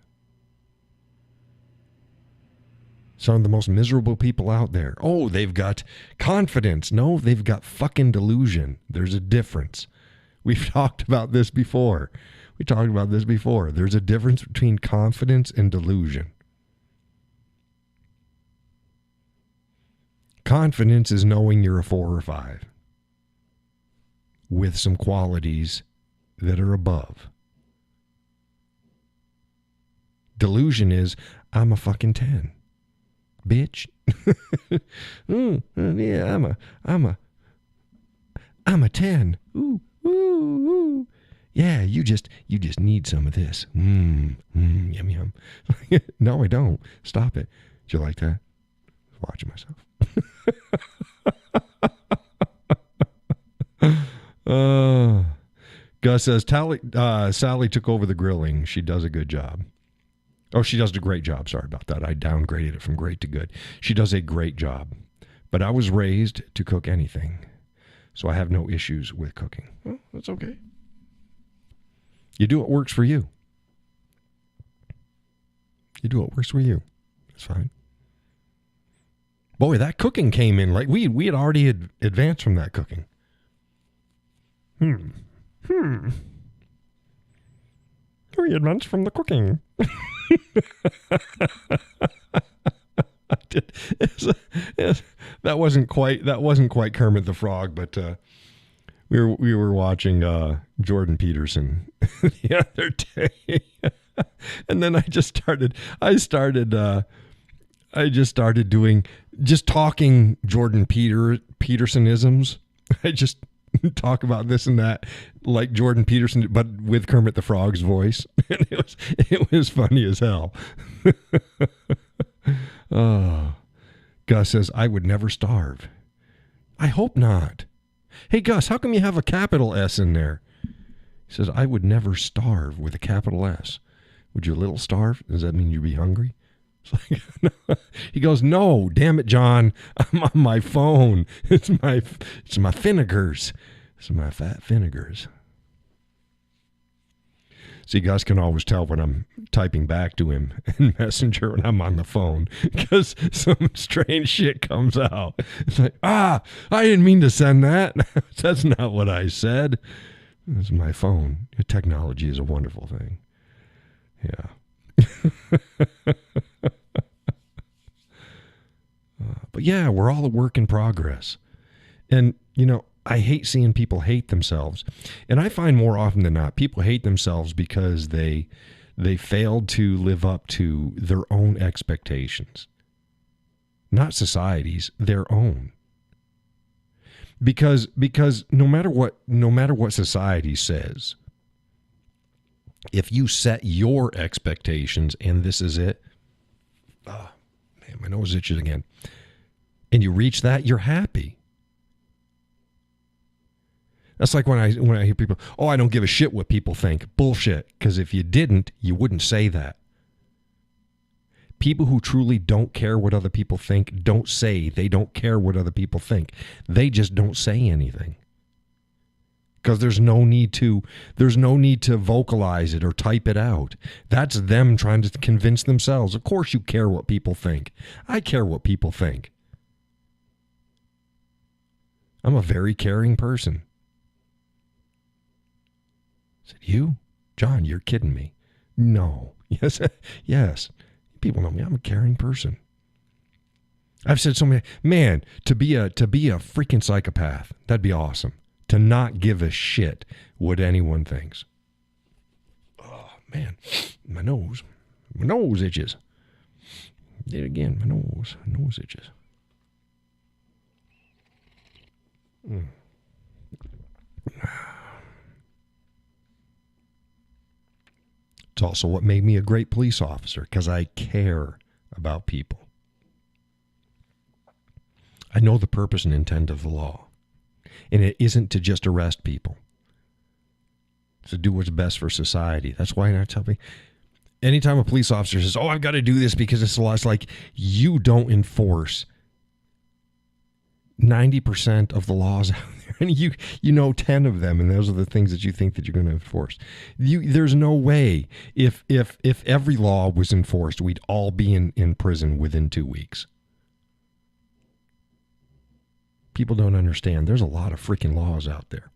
Speaker 1: Some of the most miserable people out there. Oh, they've got confidence. No, they've got fucking delusion. There's a difference. We've talked about this before. There's a difference between confidence and delusion. Confidence is knowing you're a 4 or 5 with some qualities that are above. Delusion is, I'm a fucking 10. Bitch. Yeah, I'm a 10. Ooh, ooh, ooh. Yeah, you just need some of this. Yum, yum. No, I don't. Stop it. Did you like that? Watching myself. Gus says, Sally took over the grilling. She does a good job. Oh, she does a great job. Sorry about that. I downgraded it from great to good. She does a great job. But I was raised to cook anything, so I have no issues with cooking. Well, that's okay. You do what works for you. You do what works for you. It's fine. Boy, that cooking came in like we had already advanced from that cooking. Very advanced from the cooking. That wasn't quite Kermit the Frog, but we were watching Jordan Peterson the other day, and then I just started talking Jordan Petersonisms. I just talk about this and that like Jordan Peterson, but with Kermit the Frog's voice, and it was funny as hell. Oh, Gus says, I would never starve. I hope not. Hey, Gus, how come you have a capital S in there? He says, I would never starve with a capital S. Would you a little starve? Does that mean you'd be hungry? It's like, he goes, no, damn it, John. I'm on my phone. It's my Finnegers. It's my fat Finnegers. See, Gus can always tell when I'm typing back to him in Messenger when I'm on the phone because some strange shit comes out. It's like, I didn't mean to send that. That's not what I said. It's my phone. Technology is a wonderful thing. Yeah. But yeah, we're all a work in progress. And, I hate seeing people hate themselves. And I find more often than not, people hate themselves because they failed to live up to their own expectations. Not society's, their own. Because no matter what society says, if you set your expectations and this is it, man, my nose itches again, and you reach that, you're happy. That's like when I hear people, I don't give a shit what people think. Bullshit. Because if you didn't, you wouldn't say that. People who truly don't care what other people think don't say they don't care what other people think. They just don't say anything. Because there's no need to vocalize it or type it out. That's them trying to convince themselves. Of course you care what people think. I care what people think. I'm a very caring person. I said, you? John, you're kidding me. No. Yes. Yes. People know me. I'm a caring person. I've said so many, man, to be a freaking psychopath, that'd be awesome. To not give a shit what anyone thinks. Oh, man. My nose itches. Did it again. My nose itches. It's also what made me a great police officer, because I care about people. I know the purpose and intent of the law. And it isn't to just arrest people. It's to do what's best for society. That's why I tell people, anytime a police officer says, I've got to do this because it's the law, it's like, you don't enforce 90% of the laws out there. And you know 10 of them, and those are the things that you think that you're going to enforce. There's no way, if every law was enforced, we'd all be in prison within 2 weeks. People don't understand. There's a lot of freaking laws out there.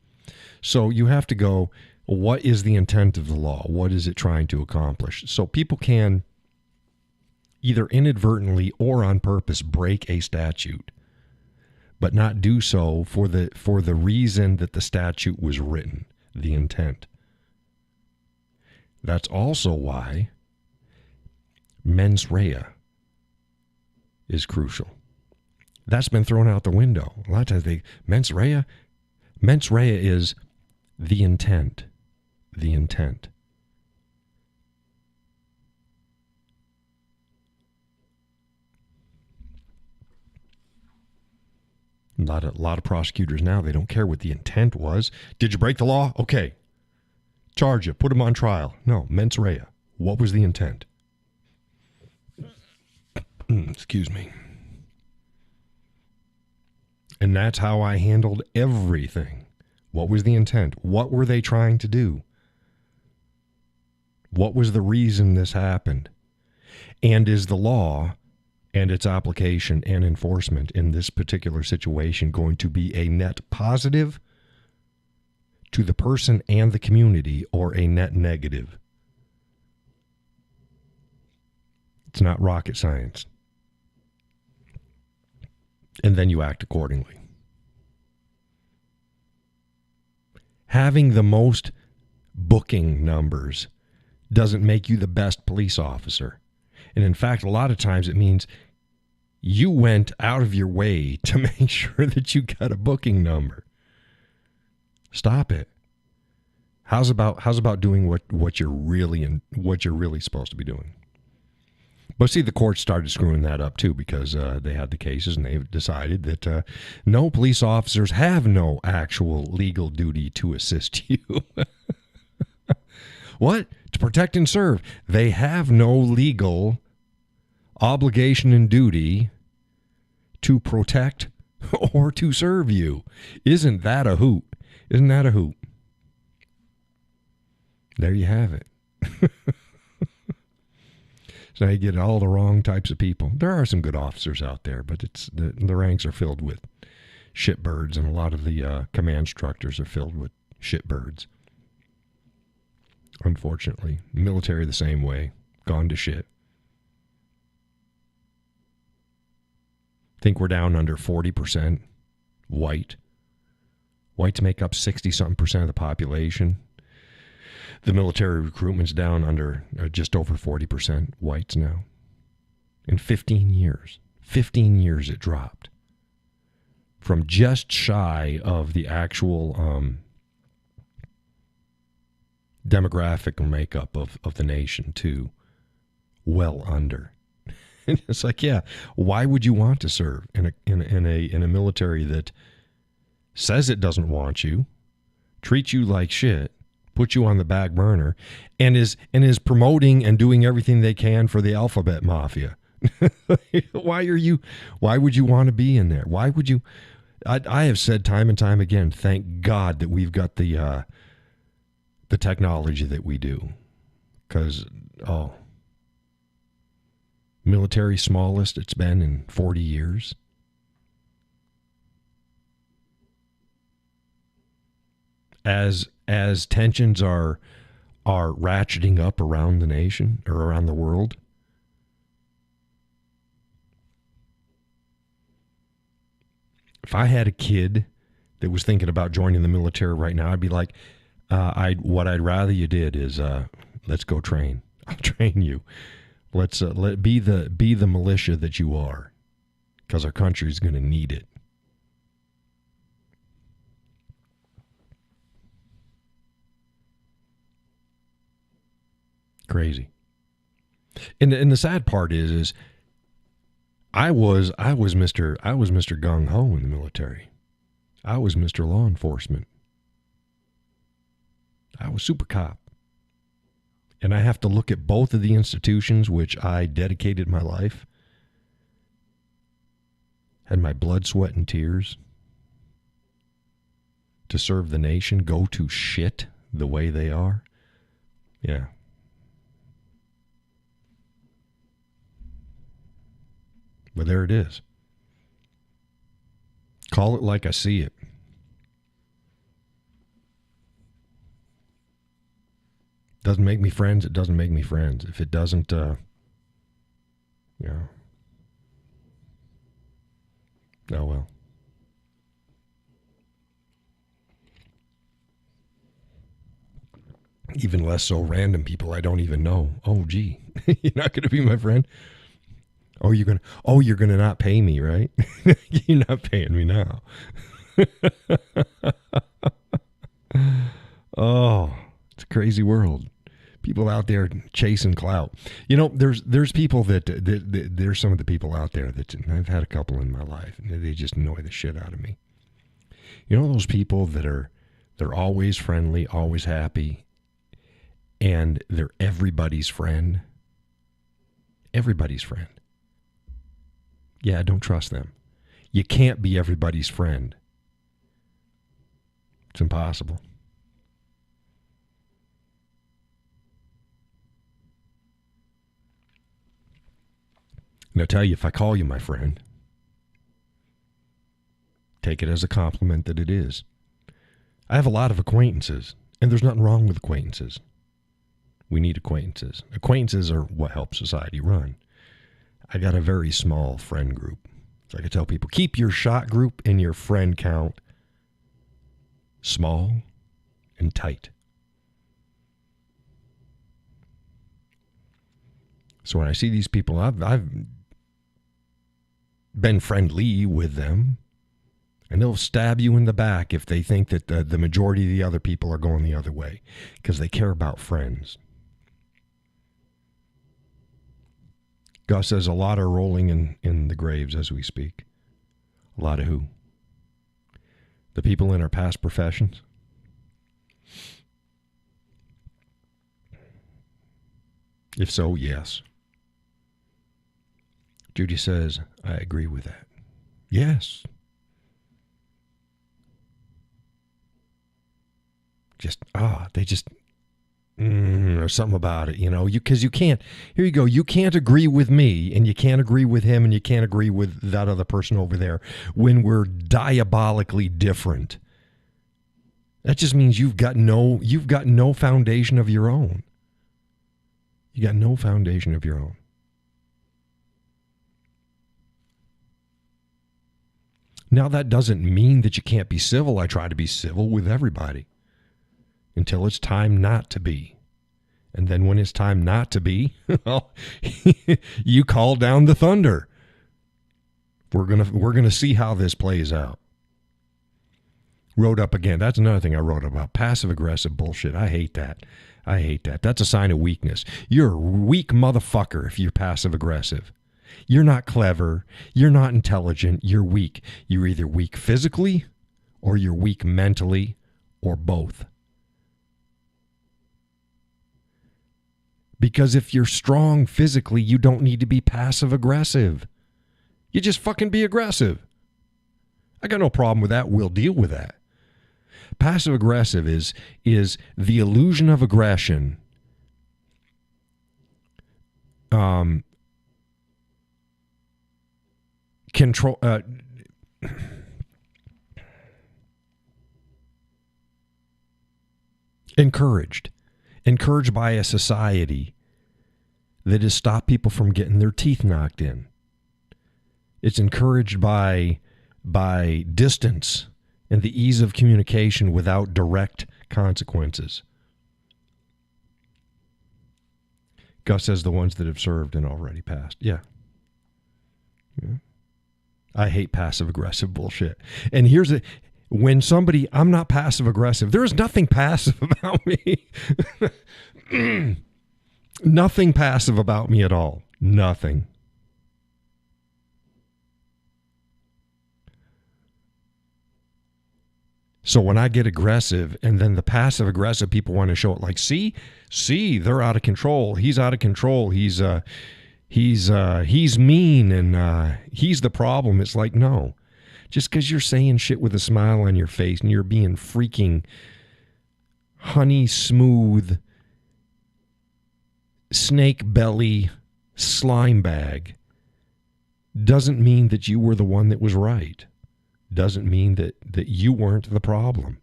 Speaker 1: So you have to go, what is the intent of the law? What is it trying to accomplish? So people can either inadvertently or on purpose break a statute, but not do so for the reason that the statute was written, the intent. That's also why mens rea is crucial. That's been thrown out the window. A lot of times mens rea is the intent. The intent. A lot of prosecutors now, they don't care what the intent was. Did you break the law? Okay. Charge you. Put him on trial. No, mens rea. What was the intent? Excuse me. And that's how I handled everything. What was the intent? What were they trying to do? What was the reason this happened? And is the law and its application and enforcement in this particular situation going to be a net positive to the person and the community or a net negative. It's not rocket science. And then you act accordingly. Having the most booking numbers doesn't make you the best police officer. And in fact, a lot of times it means you went out of your way to make sure that you got a booking number. Stop it. How's about doing what you're really supposed to be doing? But see, the courts started screwing that up too, because they had the cases and they decided that no, police officers have no actual legal duty to assist you. What? To protect and serve. They have no legal obligation and duty to protect or to serve you. Isn't that a hoot? Isn't that a hoot? There you have it. So you get all the wrong types of people. There are some good officers out there, but it's the ranks are filled with shitbirds, and a lot of the command structures are filled with shitbirds. Unfortunately. Military the same way. Gone to shit. Think we're down under 40% white. Whites make up 60-something% of the population. The military recruitment's down under just over 40% whites now. In 15 years. 15 years it dropped. From just shy of the actual demographic makeup of the nation to well under. And it's like, yeah, why would you want to serve in a military that says it doesn't want you, treats you like shit, put you on the back burner, and is promoting and doing everything they can for the alphabet mafia? Why would you want to be in there? Why would you? I have said time and time again, thank God that we've got the technology that we do. Because, military smallest it's been in 40 years. As tensions are ratcheting up around the nation or around the world, if I had a kid that was thinking about joining the military right now, I'd be like, what I'd rather you did is let's go train. I'll train you. Let's be the militia that you are, because our country's going to need it. Crazy. And the sad part is I was Mr. Gung Ho in the military. I was Mr. Law Enforcement. I was super cop. And I have to look at both of the institutions which I dedicated my life, had my blood, sweat, and tears to serve the nation, go to shit the way they are. Yeah. But there it is. Call it like I see it. Doesn't make me friends, it doesn't make me friends. If it doesn't, oh well. Even less so random people I don't even know. Oh, gee, you're not going to be my friend? Oh, you're gonna not pay me, right? You're not paying me now. Oh, it's a crazy world. People out there chasing clout. You know, there's people that there's some of the people out there that I've had a couple in my life, and they just annoy the shit out of me. You know those people that they're always friendly, always happy, and they're everybody's friend. Everybody's friend. Yeah, don't trust them. You can't be everybody's friend. It's impossible. And I'll tell you, if I call you my friend, take it as a compliment that it is. I have a lot of acquaintances, and there's nothing wrong with acquaintances. We need acquaintances. Acquaintances are what help society run. I got a very small friend group. So I can tell people, keep your shot group and your friend count small and tight. So when I see these people, I've been friendly with them, and they'll stab you in the back if they think that the majority of the other people are going the other way, because they care about friends. Gus says a lot are rolling in the graves as we speak. A lot of who? The people in our past professions? If so, yes. Judy says, I agree with that. Yes. There's something about it, because you can't, here you go, you can't agree with me, and you can't agree with him, and you can't agree with that other person over there when we're diabolically different. That just means you've got no foundation of your own. You got no foundation of your own. Now, that doesn't mean that you can't be civil. I try to be civil with everybody until it's time not to be. And then when it's time not to be, well, you call down the thunder. We're gonna see how this plays out. Wrote up again. That's another thing I wrote about. Passive-aggressive bullshit. I hate that. That's a sign of weakness. You're a weak motherfucker if you're passive-aggressive. You're not clever. You're not intelligent. You're weak. You're either weak physically or you're weak mentally or both. Because if you're strong physically, you don't need to be passive-aggressive. You just fucking be aggressive. I got no problem with that. We'll deal with that. Passive-aggressive is the illusion of aggression. Control. Encouraged by a society that has stopped people from getting their teeth knocked in. It's encouraged by distance and the ease of communication without direct consequences. Gus says the ones that have served and already passed. Yeah. I hate passive-aggressive bullshit. And here's when somebody, I'm not passive-aggressive. There is nothing passive about me. Nothing passive about me at all. Nothing. So when I get aggressive and then the passive-aggressive people want to show it like, see, they're out of control. He's out of control. He's mean and he's the problem. It's like, no. Just because you're saying shit with a smile on your face and you're being freaking honey smooth, snake belly slime bag doesn't mean that you were the one that was right. Doesn't mean that you weren't the problem.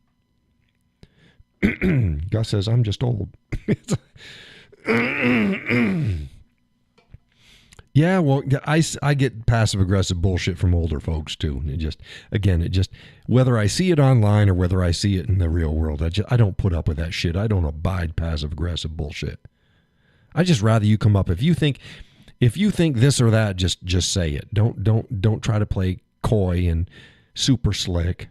Speaker 1: Gus says, I'm just old. Yeah, well, I get passive-aggressive bullshit from older folks, too. It just, whether I see it online or whether I see it in the real world, I don't put up with that shit. I don't abide passive-aggressive bullshit. I just rather you come up. If you think this or that, just say it. Don't try to play coy and super slick.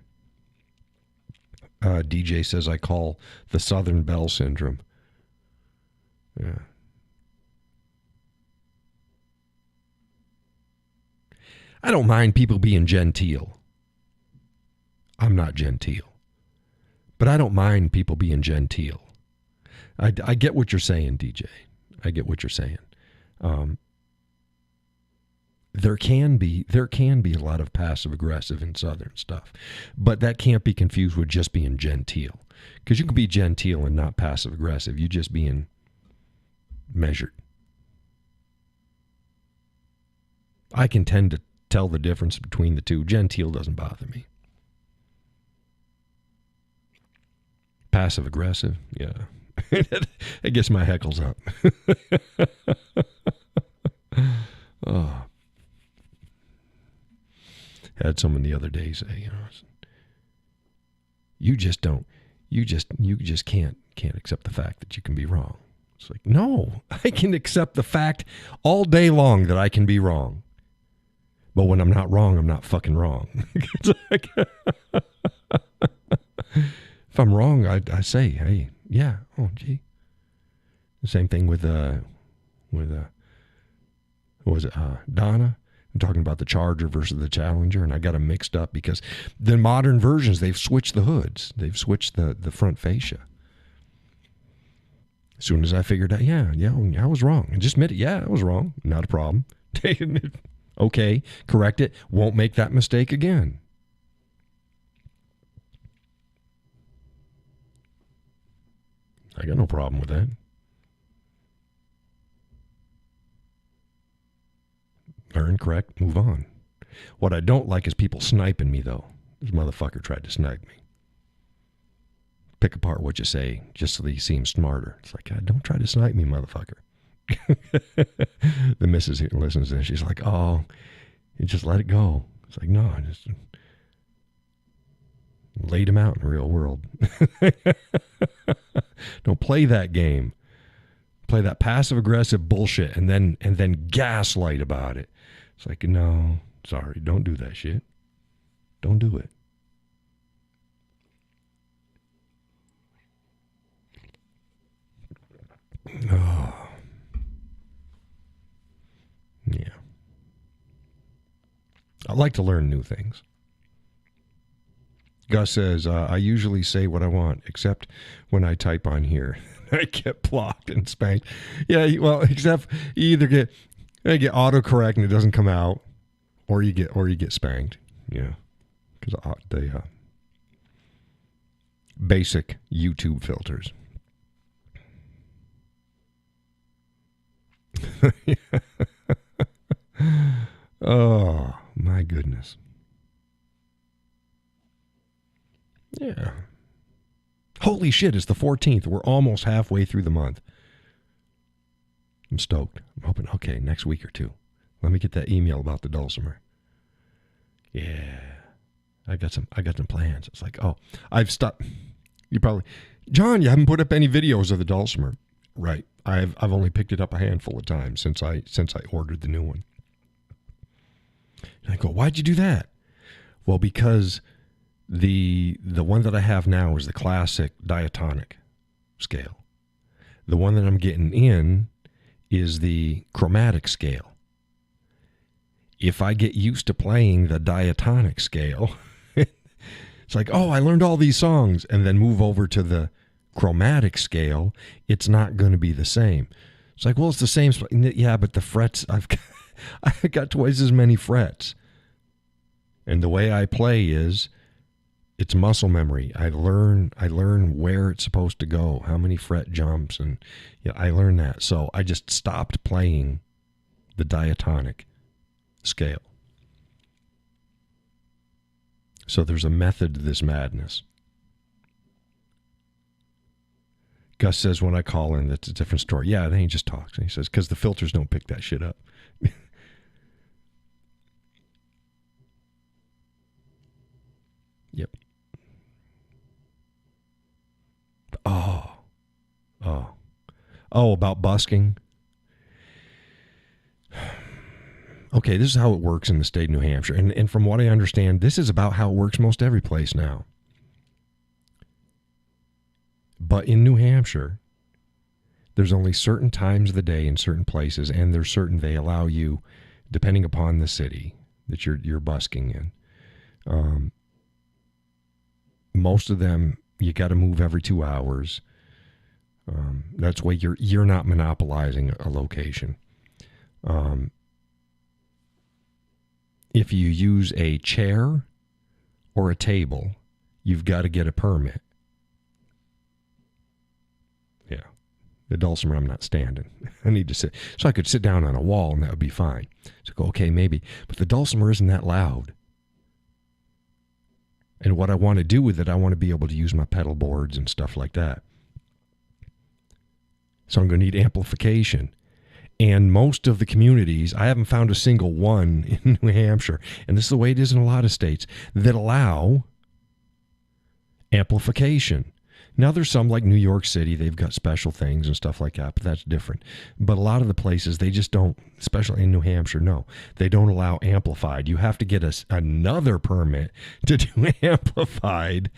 Speaker 1: DJ says I call the Southern Belle syndrome. Yeah. I don't mind people being genteel. I'm not genteel. But I don't mind people being genteel. I get what you're saying, DJ. I get what you're saying. There can be a lot of passive aggressive in Southern stuff, but that can't be confused with just being genteel. Because you can be genteel and not passive aggressive. You're just being measured. I can tend to tell the difference between the two. Genteel doesn't bother me. Passive aggressive, yeah. It gets my heckles up. Oh. Had someone the other day say, you just can't accept the fact that you can be wrong. It's like, no, I can accept the fact all day long that I can be wrong. But when I'm not wrong, I'm not fucking wrong. It's like, if I'm wrong, I say, hey, yeah, oh, gee. The same thing with Donna. I'm talking about the Charger versus the Challenger, and I got them mixed up because the modern versions, they've switched the hoods. They've switched the front fascia. As soon as I figured out, yeah, I was wrong. And just admit it, yeah, I was wrong. Not a problem. Okay, correct it. Won't make that mistake again. I got no problem with that. Learn, correct, move on. What I don't like is people sniping me, though. This motherfucker tried to snipe me. Pick apart what you say just so that you seem smarter. It's like, don't try to snipe me, motherfucker. The missus listens to this. She's like, oh, you just let it go. It's like, no, I just laid him out in the real world. Don't play that game. Play that passive-aggressive bullshit and then gaslight about it. It's like, no, sorry, don't do that shit. Don't do it. Oh. Yeah. I like to learn new things. Gus says, I usually say what I want, except when I type on here. I get blocked and spanked. Yeah, well, except you either get autocorrect and it doesn't come out, or you get spanked. Yeah, because the basic YouTube filters. Oh my goodness. Yeah. Holy shit, it's the 14th. We're almost halfway through the month. I'm stoked. I'm hoping, okay, next week or two. Let me get that email about the dulcimer. Yeah. I got some plans. It's like, oh, I've stopped. John, you haven't put up any videos of the dulcimer. Right. I've only picked it up a handful of times since I ordered the new one. And I go, why'd you do that? Well, because the one that I have now is the classic diatonic scale. The one that I'm getting in is the chromatic scale. If I get used to playing the diatonic scale, it's like, oh, I learned all these songs, and then move over to the chromatic scale, it's not going to be the same. It's like, well, it's the same. Yeah, but the frets, I've got twice as many frets. And the way I play is, it's muscle memory. I learn where it's supposed to go, how many fret jumps, and I learn that. So I just stopped playing the diatonic scale. So there's a method to this madness. Gus says when I call in, that's a different story. Yeah, then he just talks. And he says, because the filters don't pick that shit up. Yep. Oh, about busking. Okay, this is how it works in the state of New Hampshire. And from what I understand, this is about how it works most every place now. But in New Hampshire, there's only certain times of the day in certain places, and there's certain they allow you, depending upon the city that you're busking in. Most of them, you got to move every 2 hours. That's why you're not monopolizing a location. If you use a chair or a table, you've got to get a permit. Yeah. The dulcimer, I'm not standing. I need to sit. So I could sit down on a wall and that would be fine. So go, okay, maybe. But the dulcimer isn't that loud. And what I want to do with it, I want to be able to use my pedal boards and stuff like that. So I'm going to need amplification. And most of the communities, I haven't found a single one in New Hampshire, and this is the way it is in a lot of states, that allow amplification. Now, there's some like New York City, they've got special things and stuff like that, but that's different. But a lot of the places, they just don't, especially in New Hampshire, no, they don't allow amplified. You have to get another permit to do amplified.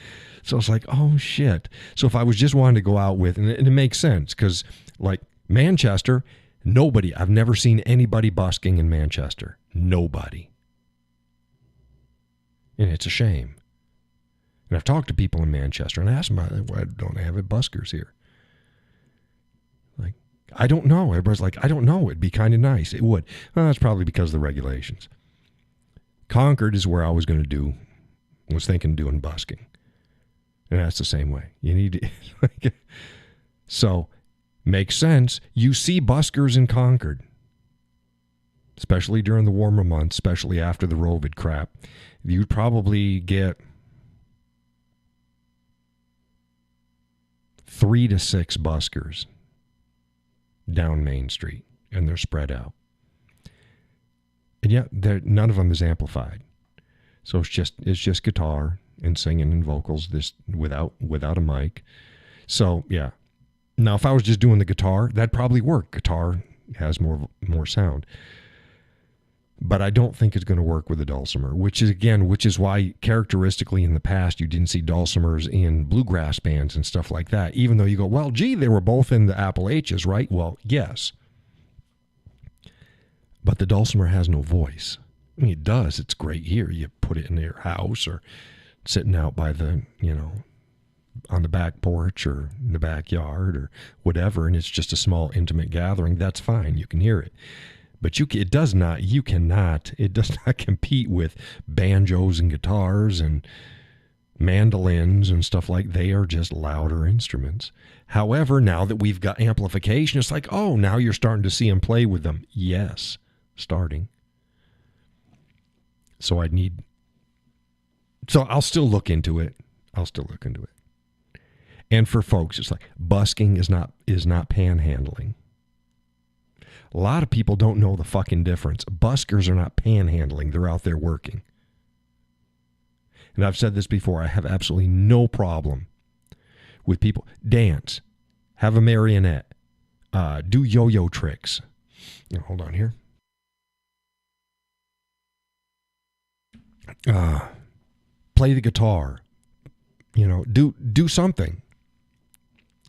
Speaker 1: So it's like, oh, shit. So if I was just wanting to go out with, and it makes sense, because like Manchester, nobody, I've never seen anybody busking in Manchester. Nobody. And it's a shame. And I've talked to people in Manchester and asked them, why don't they have buskers here? Like, I don't know. Everybody's like, I don't know. It'd be kind of nice. It would. Well, that's probably because of the regulations. Concord is where I was thinking of doing busking. And that's the same way. You need to, so, makes sense. You see buskers in Concord, especially during the warmer months, especially after the Rovid crap. You'd probably get 3 to 6 buskers down Main Street, and they're spread out. And yet, none of them is amplified. So it's just guitar and singing and vocals, this without a mic. So yeah. Now, if I was just doing the guitar, that'd probably work. Guitar has more sound. But I don't think it's going to work with a dulcimer, which is why characteristically in the past you didn't see dulcimers in bluegrass bands and stuff like that, even though you go, well, gee, they were both in the Appalachians, right? Well, yes. But the dulcimer has no voice. I mean, it does. It's great here. You put it in your house or sitting out by the, on the back porch or in the backyard or whatever, and it's just a small intimate gathering. That's fine. You can hear it. But it does not compete with banjos and guitars and mandolins and stuff like. They are just louder instruments. However, now that we've got amplification, it's like, oh, now you're starting to see them play with them. Yes, starting. So I'll still look into it. And for folks, it's like busking is not panhandling. A lot of people don't know the fucking difference. Buskers are not panhandling. They're out there working. And I've said this before. I have absolutely no problem with people. Dance. Have a marionette. Do yo-yo tricks. Hold on here. Play the guitar. Do something.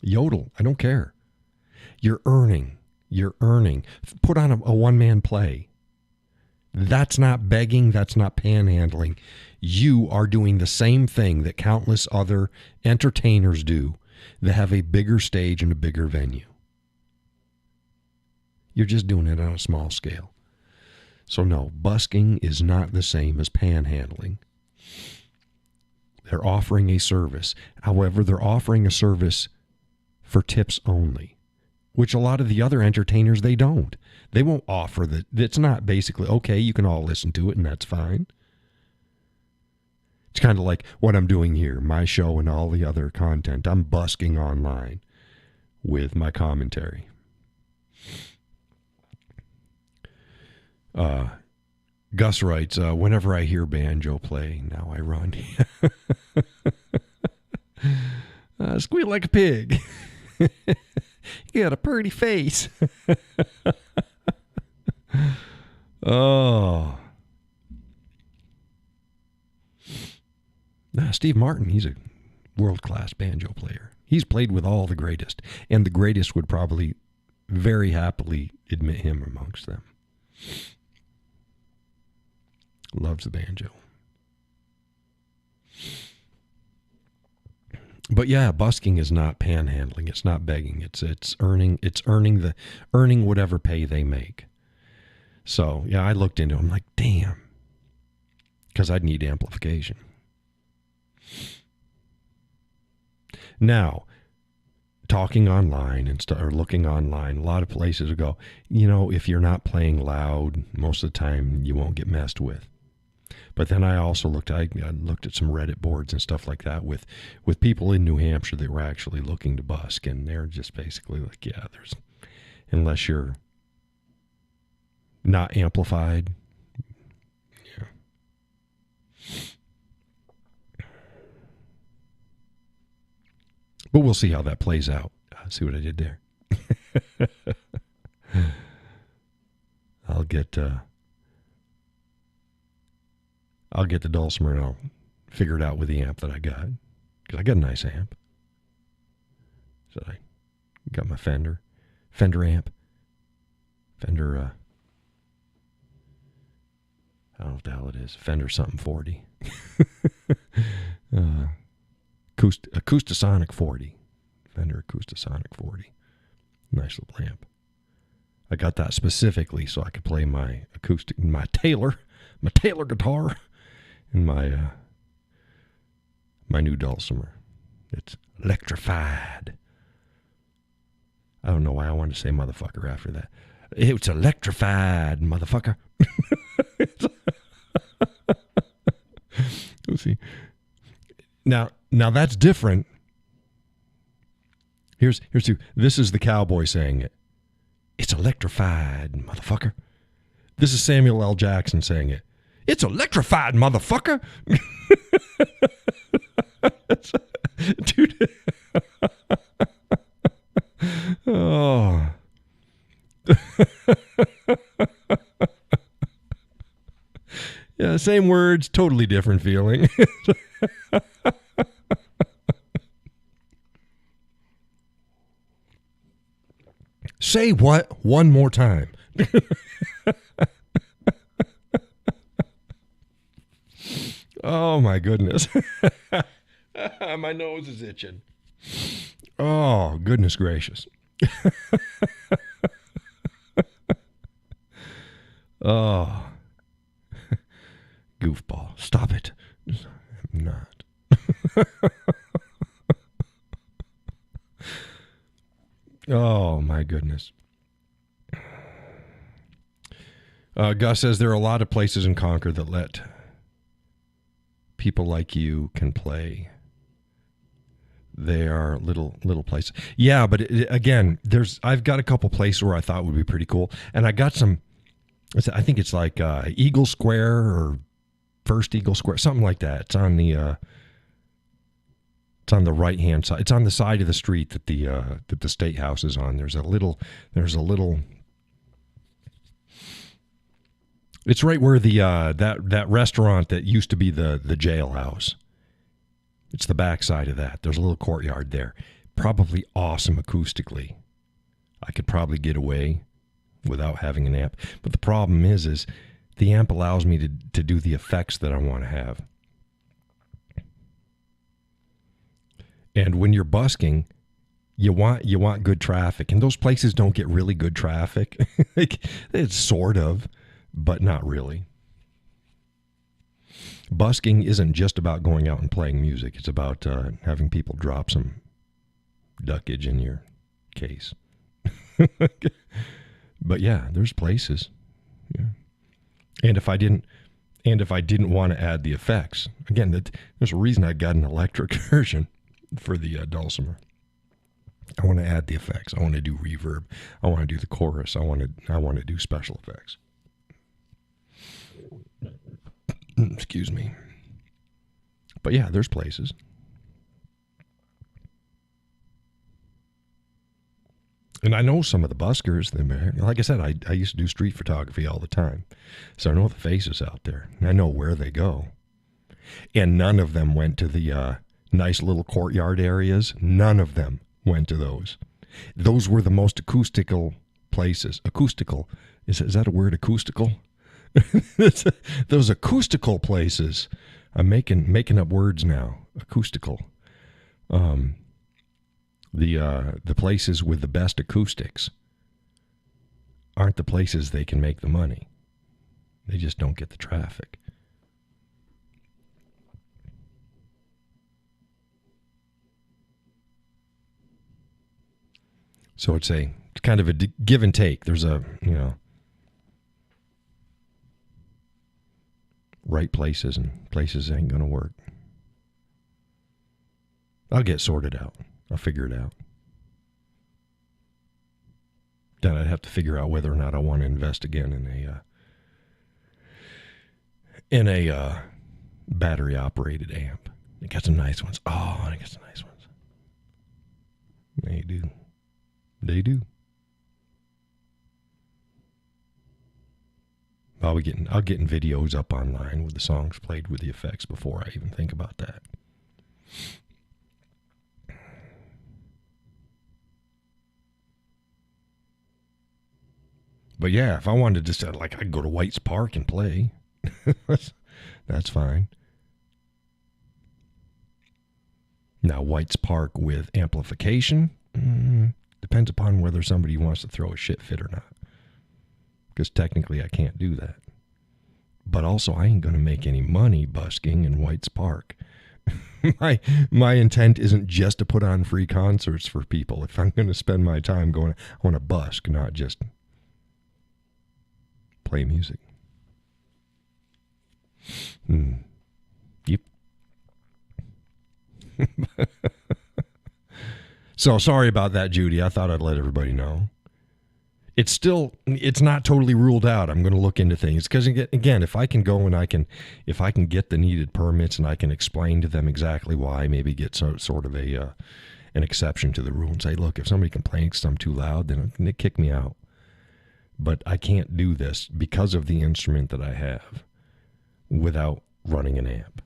Speaker 1: Yodel. I don't care. You're earning. Put on a one-man play. That's not begging. That's not panhandling. You are doing the same thing that countless other entertainers do that have a bigger stage and a bigger venue. You're just doing it on a small scale. So no, busking is not the same as panhandling. They're offering a service. However, they're offering a service for tips only, which a lot of the other entertainers, they don't. They won't offer that. It's not basically, okay, you can all listen to it and that's fine. It's kind of like what I'm doing here, my show and all the other content. I'm busking online with my commentary. Gus writes, whenever I hear banjo play, now I run. Squeal like a pig. You got a pretty face. Oh. Steve Martin, he's a world-class banjo player. He's played with all the greatest, and the greatest would probably very happily admit him amongst them. Loves the banjo. But yeah, busking is not panhandling. It's not begging. It's earning whatever pay they make. So yeah, I looked into it. I'm like, damn, because I'd need amplification. Now, talking online and or looking online, a lot of places will go, if you're not playing loud, most of the time you won't get messed with. But then I also I looked at some Reddit boards and stuff like that with people in New Hampshire that were actually looking to busk, and they're just basically like, yeah, there's, unless you're not amplified, yeah. But we'll see how that plays out. See what I did there? I'll get the dulcimer and I'll figure it out with the amp that I got, because I got a nice amp. So I got my Fender amp, Fender. I don't know what the hell it is. Fender something 40. Acoustasonic 40. Fender Acoustasonic 40. Nice little amp. I got that specifically so I could play my acoustic, my Taylor guitar, and my new dulcimer. It's electrified. I don't know why I wanted to say motherfucker after that. It's electrified, motherfucker. Let's see. Now that's different. Here's two. This is the Cowboy saying it. It's electrified, motherfucker. This is Samuel L. Jackson saying it. It's electrified, motherfucker. Dude. Oh. Yeah, same words, totally different feeling. Say what one more time? Oh, my goodness. My nose is itching. Oh, goodness gracious. Oh. Goofball. Stop it. I'm not. Oh, my goodness. Gus says there are a lot of places in Concord that let people like you can play. They are little places. Yeah, but again, I've got a couple places where I thought would be pretty cool, and I got some. I think it's like Eagle Square or First Eagle Square, something like that. It's on the right hand side. It's on the side of the street that the State House is on. There's a little. It's right where the that restaurant that used to be the jailhouse. It's the back side of that. There's a little courtyard there. Probably awesome acoustically. I could probably get away without having an amp. But the problem is the amp allows me to do the effects that I want to have. And when you're busking, you want good traffic. And those places don't get really good traffic. It's sort of, but not really. Busking isn't just about going out and playing music. It's about having people drop some duckage in your case. But yeah, there's places. Yeah. And if I didn't want to add the effects, again, there's a reason I got an electric version for the dulcimer. I want to add the effects. I want to do reverb. I want to do the chorus. I want to do special effects. Excuse me. But yeah, there's places. And I know some of the buskers. Like I said, I used to do street photography all the time. So I know the faces out there. And I know where they go. And none of them went to the nice little courtyard areas. None of them went to those. Those were the most acoustical places. Acoustical. Is that a word, acoustical? Those acoustical places. I'm making up words now. Acoustical. The places with the best acoustics aren't the places they can make the money. They just don't get the traffic. So it's kind of a give and take. There's a, right places, and places ain't going to work. I'll get sorted out. I'll figure it out. Then I'd have to figure out whether or not I want to invest again in a battery operated amp. They got some nice ones. Oh, they got some nice ones. They do. They do. I'll getting videos up online with the songs played with the effects before I even think about that. But yeah, if I wanted to just, like, I'd go to White's Park and play. That's fine. Now, White's Park with amplification, depends upon whether somebody wants to throw a shit fit or not. Because technically I can't do that. But also, I ain't going to make any money busking in White's Park. My intent isn't just to put on free concerts for people. If I'm going to spend my time going, I want to busk, not just play music. Yep. So sorry about that, Judy. I thought I'd let everybody know. It's not totally ruled out. I'm going to look into things because, again, if I can go and if I can get the needed permits and I can explain to them exactly why, maybe get sort of an exception to the rule and say, look, if somebody complains because I'm too loud, then they kick me out. But I can't do this because of the instrument that I have without running an amp.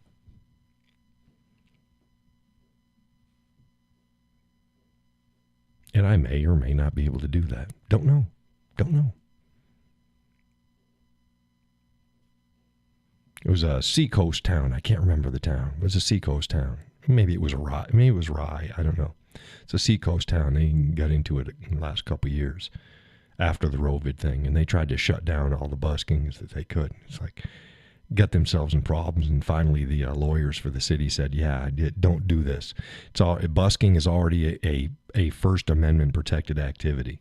Speaker 1: And I may or may not be able to do that. Don't know. It was a seacoast town. I can't remember the town. It was a seacoast town. Maybe it was Rye. Maybe it was Rye. I don't know. It's a seacoast town. They got into it in the last couple of years after the Rovid thing, and they tried to shut down all the buskings that they could. It's like, got themselves in problems, and finally the lawyers for the city said, yeah, don't do this. Busking is already a First Amendment protected activity.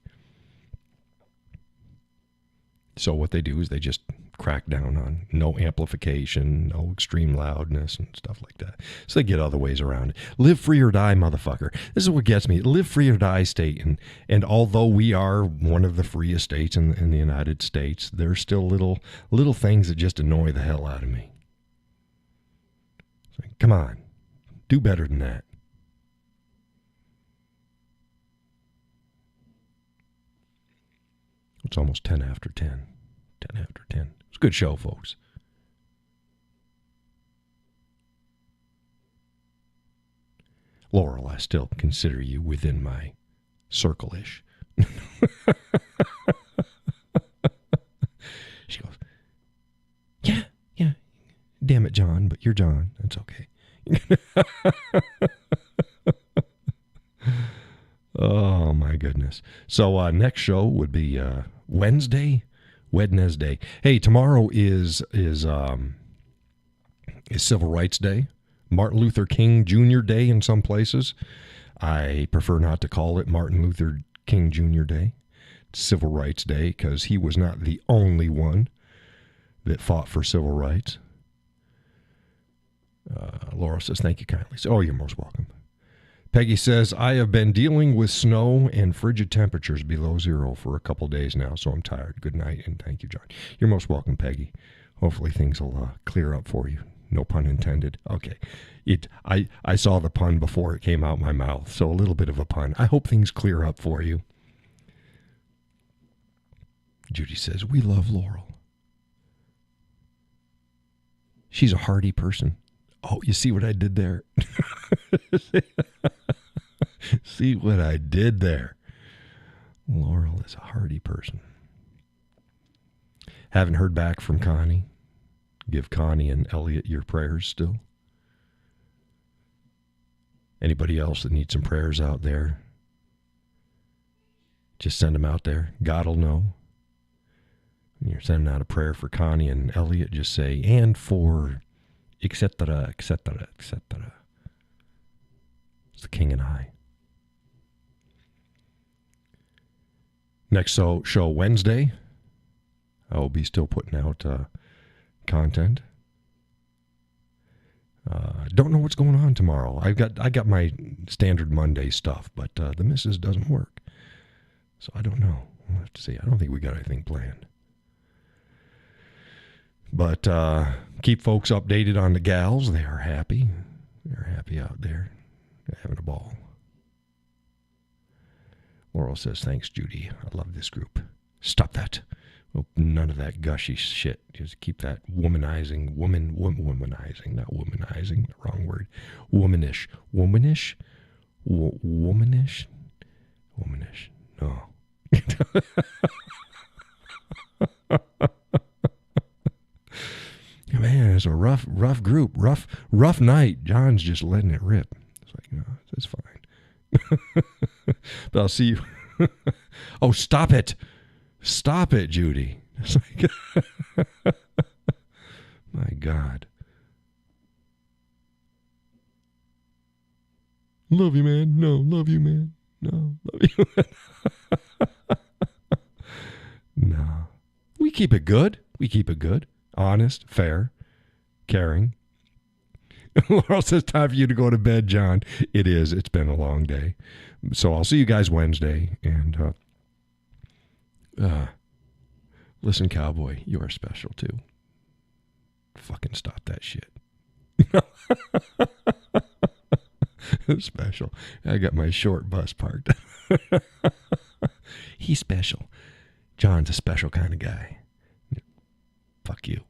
Speaker 1: So what they do is they just crack down on no amplification, no extreme loudness and stuff like that. So they get other ways around it. Live free or die, motherfucker. This is what gets me. Live free or die state. And although we are one of the freest states in the United States, there's still little things that just annoy the hell out of me. So, come on. Do better than that. It's almost 10 after 10. 10 after 10. It's a good show, folks. Laurel, I still consider you within my circle-ish. She goes, yeah. Damn it, John, but you're John. That's okay. Oh, my goodness. So next show would be Wednesday. Hey, tomorrow is Civil Rights Day. Martin Luther King Jr. Day in some places. I prefer not to call it Martin Luther King Jr. Day. It's Civil Rights Day because he was not the only one that fought for civil rights. Laura says, thank you kindly. Oh, you're most welcome. Peggy says, I have been dealing with snow and frigid temperatures below zero for a couple days now, so I'm tired. Good night, and thank you, John. You're most welcome, Peggy. Hopefully things will clear up for you. No pun intended. Okay. I saw the pun before it came out my mouth, so a little bit of a pun. I hope things clear up for you. Judy says, we love Laurel. She's a hardy person. Oh, you see what I did there? See what I did there? Laurel is a hardy person. Haven't heard back from Connie. Give Connie and Elliot your prayers still. Anybody else that needs some prayers out there? Just send them out there. God will know. When you're sending out a prayer for Connie and Elliot, just say, and for etc., etc., etc. It's the King and I. Next show Wednesday. I will be still putting out content. Don't know what's going on tomorrow. I got my standard Monday stuff, but the missus doesn't work. So I don't know. We'll have to see. I don't think we got anything planned. But keep folks updated on the gals. They are happy. They're happy out there. They're having a ball. Laurel says, thanks, Judy. I love this group. Stop that. Oh, none of that gushy shit. Just keep that womanizing, womanizing, not womanizing, the wrong word. Womanish. Womanish? Womanish? Womanish. No. Man, it's a rough group. Rough night. John's just letting it rip. It's like, no, it's fine. But I'll see you. Oh, stop it. Stop it, Judy. It's like, my God. Love you, man. No, love you, man. No, love you, man. No. We keep it good. We keep it good. Honest, fair, caring. Laurel says, time for you to go to bed, John. It is. It's been a long day. So I'll see you guys Wednesday. And listen, Cowboy, you are special too. Fucking stop that shit. Special. I got my short bus parked. He's special. John's a special kind of guy. Fuck you.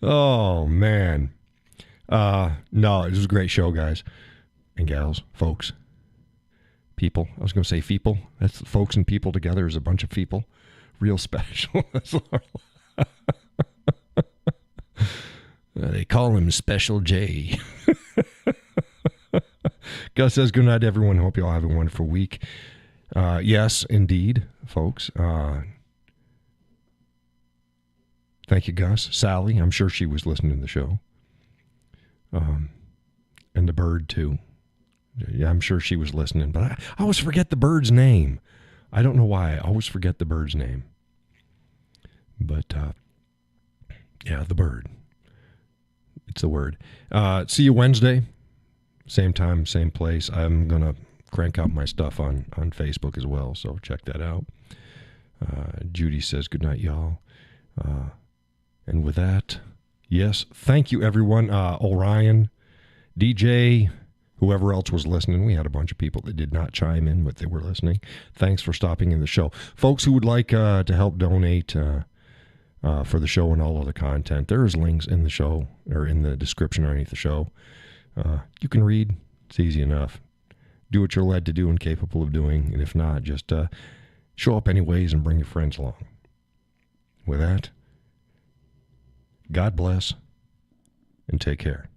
Speaker 1: Oh, man. No, it was a great show, guys and gals, folks, people. I was going to say people. That's folks and people together is a bunch of people. Real special. They call him Special J. Gus says, good night, everyone. Hope you all have a wonderful week. Yes, indeed, folks. Thank you, Gus. Sally, I'm sure she was listening to the show. And the bird, too. Yeah, I'm sure she was listening. But I always forget the bird's name. I don't know why. I always forget the bird's name. But, yeah, the bird. It's the word. See you Wednesday. Same time, same place. I'm going to crank out my stuff on Facebook as well, so check that out. Judy says, good night, y'all. And with that, yes, thank you, everyone. Orion, DJ, whoever else was listening. We had a bunch of people that did not chime in, but they were listening. Thanks for stopping in the show. Folks who would like to help donate for the show and all of the content, there's links in the show or in the description underneath the show. You can read. It's easy enough. Do what you're led to do and capable of doing. And if not, just show up anyways and bring your friends along. With that, God bless and take care.